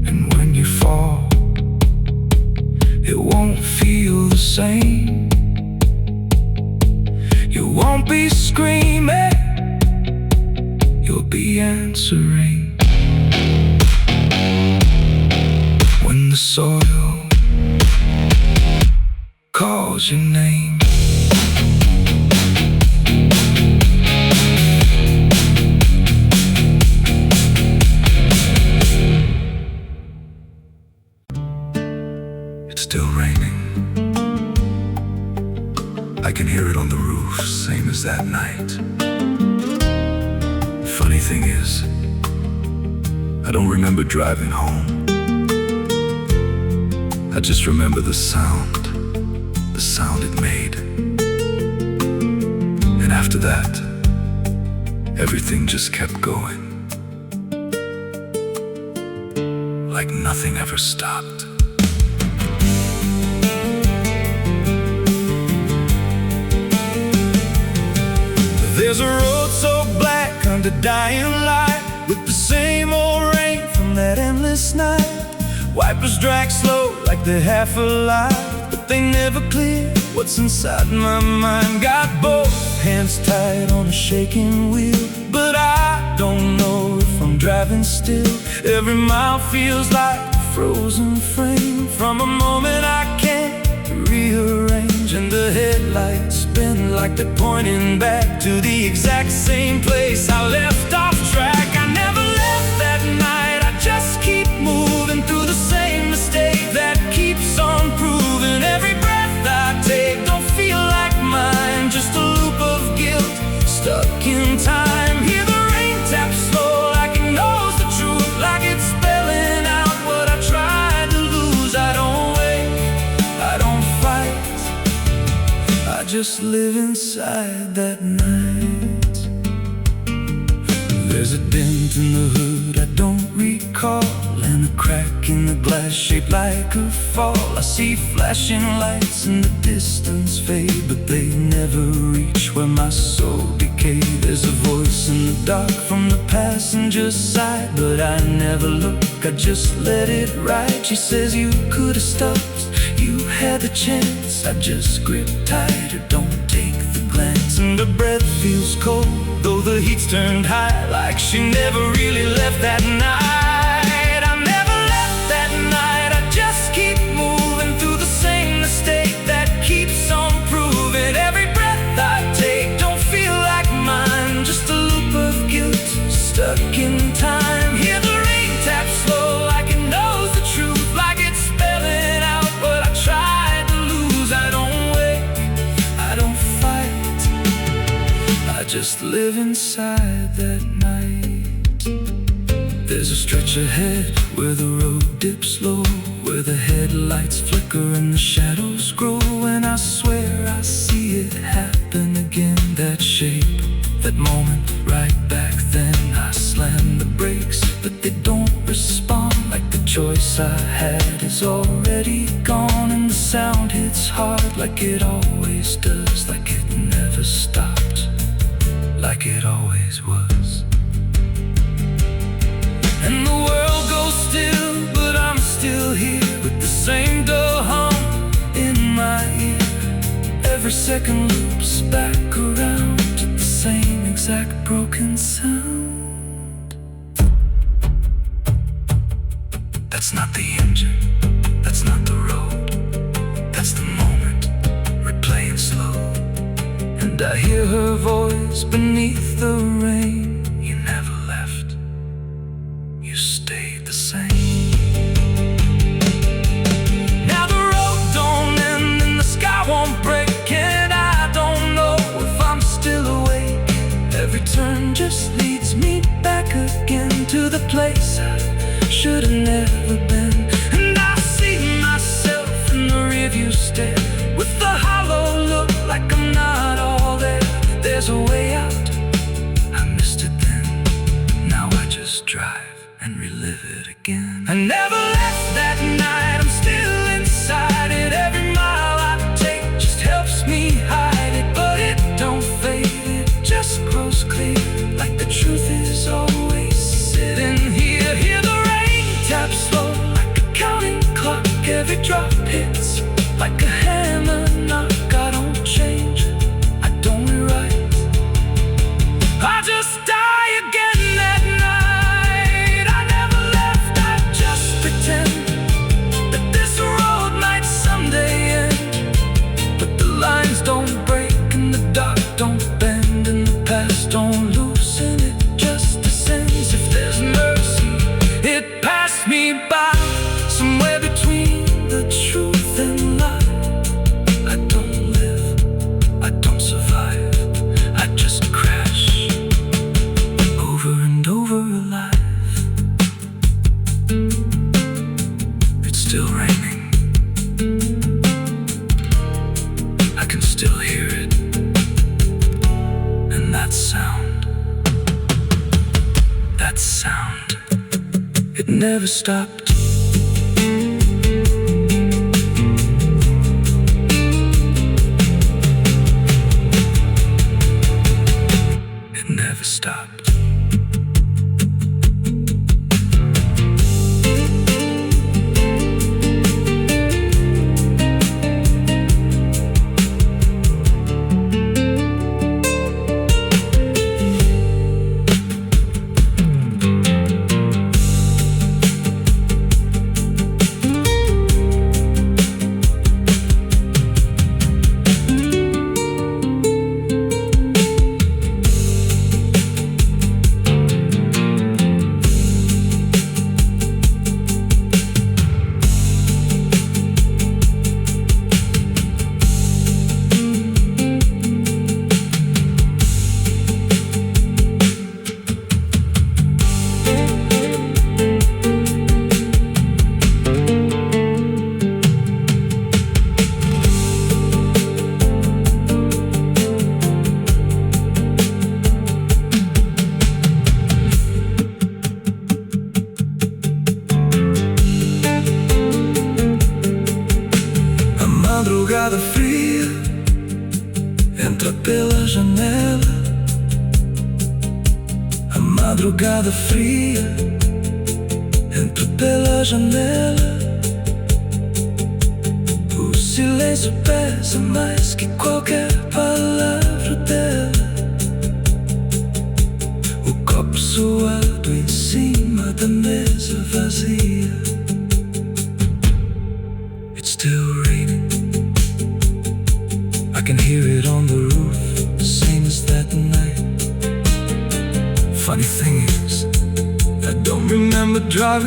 And when you fall, it won't feel the same. You won't be screaming, you'll be answering. When the soil calls your name. It's still raining. I can hear it on the roof, same as that night. Funny thing is, I don't remember driving home. I just remember the sound it made. And after that, everything just kept going, like nothing ever stopped. There's a road so black under dying light, with the same old rain from that endless night. Wipers drag slow like they're half alive, but they never clear what's inside my mind. Got both hands tied on a shaking wheel, but I don't know if I'm driving still. Every mile feels like a frozen frame from a moment I can't rearrange. And the headlights spin like they're pointing back to the exact same place I left off track. I never left that night, I just keep moving through the same mistake that keeps on proving. Every breath I take don't feel like mine, just a loop of guilt stuck in time. Hear the rain tap slow like it knows the truth, like it's spelling out what I tried to lose. I don't wake, I don't fight, I just live inside that night. There's a dent in the hood I don't recall, and a crack in the glass shaped like a fall. I see flashing lights in the distance fade, but they never reach where my soul decay. There's a voice in the dark from the passenger side, but I never look, I just let it ride. She says you could have stopped, you had the chance. I just grip tighter, don't take the glance. And her breath feels cold, though the heat's turned high, like she never really left that night. I never left that night, I just keep moving through the same mistake that keeps on proving. Every breath I take don't feel like mine, just a loop of guilt stuck in time. Hear the rain tap slow like it knows the truth, like it's spelling out what I tried to lose. I don't wake, I don't fight, I just live inside that night. There's a stretch ahead where the road dips low, where the headlights flicker and the shadows grow. And I swear I see it happen again, that shape, that moment right back then. I slam the brakes, but they don't respond, like the choice I had is already gone. And the sound hits hard like it always does, like it never stopped, like it always was. And the world goes still, but I'm still here, with the same dull hum in my ear. Every second loops back around to the same exact broken sound. That's not the engine, that's not the road, that's the moment replaying slow. And I hear her voice beneath the rain. You never left, you stayed the same. Now the road don't end and the sky won't break, and I don't know if I'm still awake. Every turn just leads me back again to the place I should have never been. And I see myself in the rearview stare, with the hollow look like there's a way out. I missed it then, now I just drive and relive it again. I never left that night, I'm still inside it. Every mile I take just helps me hide it, but it don't fade, it just grows clear, like the truth is always sitting here. Hear the rain tap slow, like a counting clock. Every drop hits like a hammer knock. I don't change, I don't rewrite, I just die again that night. I never left, I just pretend that this road might someday end. But the lines don't break and the dark don't bend, and the past don't loosen, it just descends. If there's mercy, it passed me by, somewhere between the truth and lie. I don't live, I don't survive, I just crash over and over alive. It's still raining, I can still hear it, and that sound, it never stopped. It never stopped. Madrugada fria entra pela janela. A madrugada fria entra pela janela. O silêncio pesa mais que qualquer palavra dela. O copo suado em cima da mesa vazia. It's still raining, I can hear it on the roof, same as that night. Funny thing is, I don't remember driving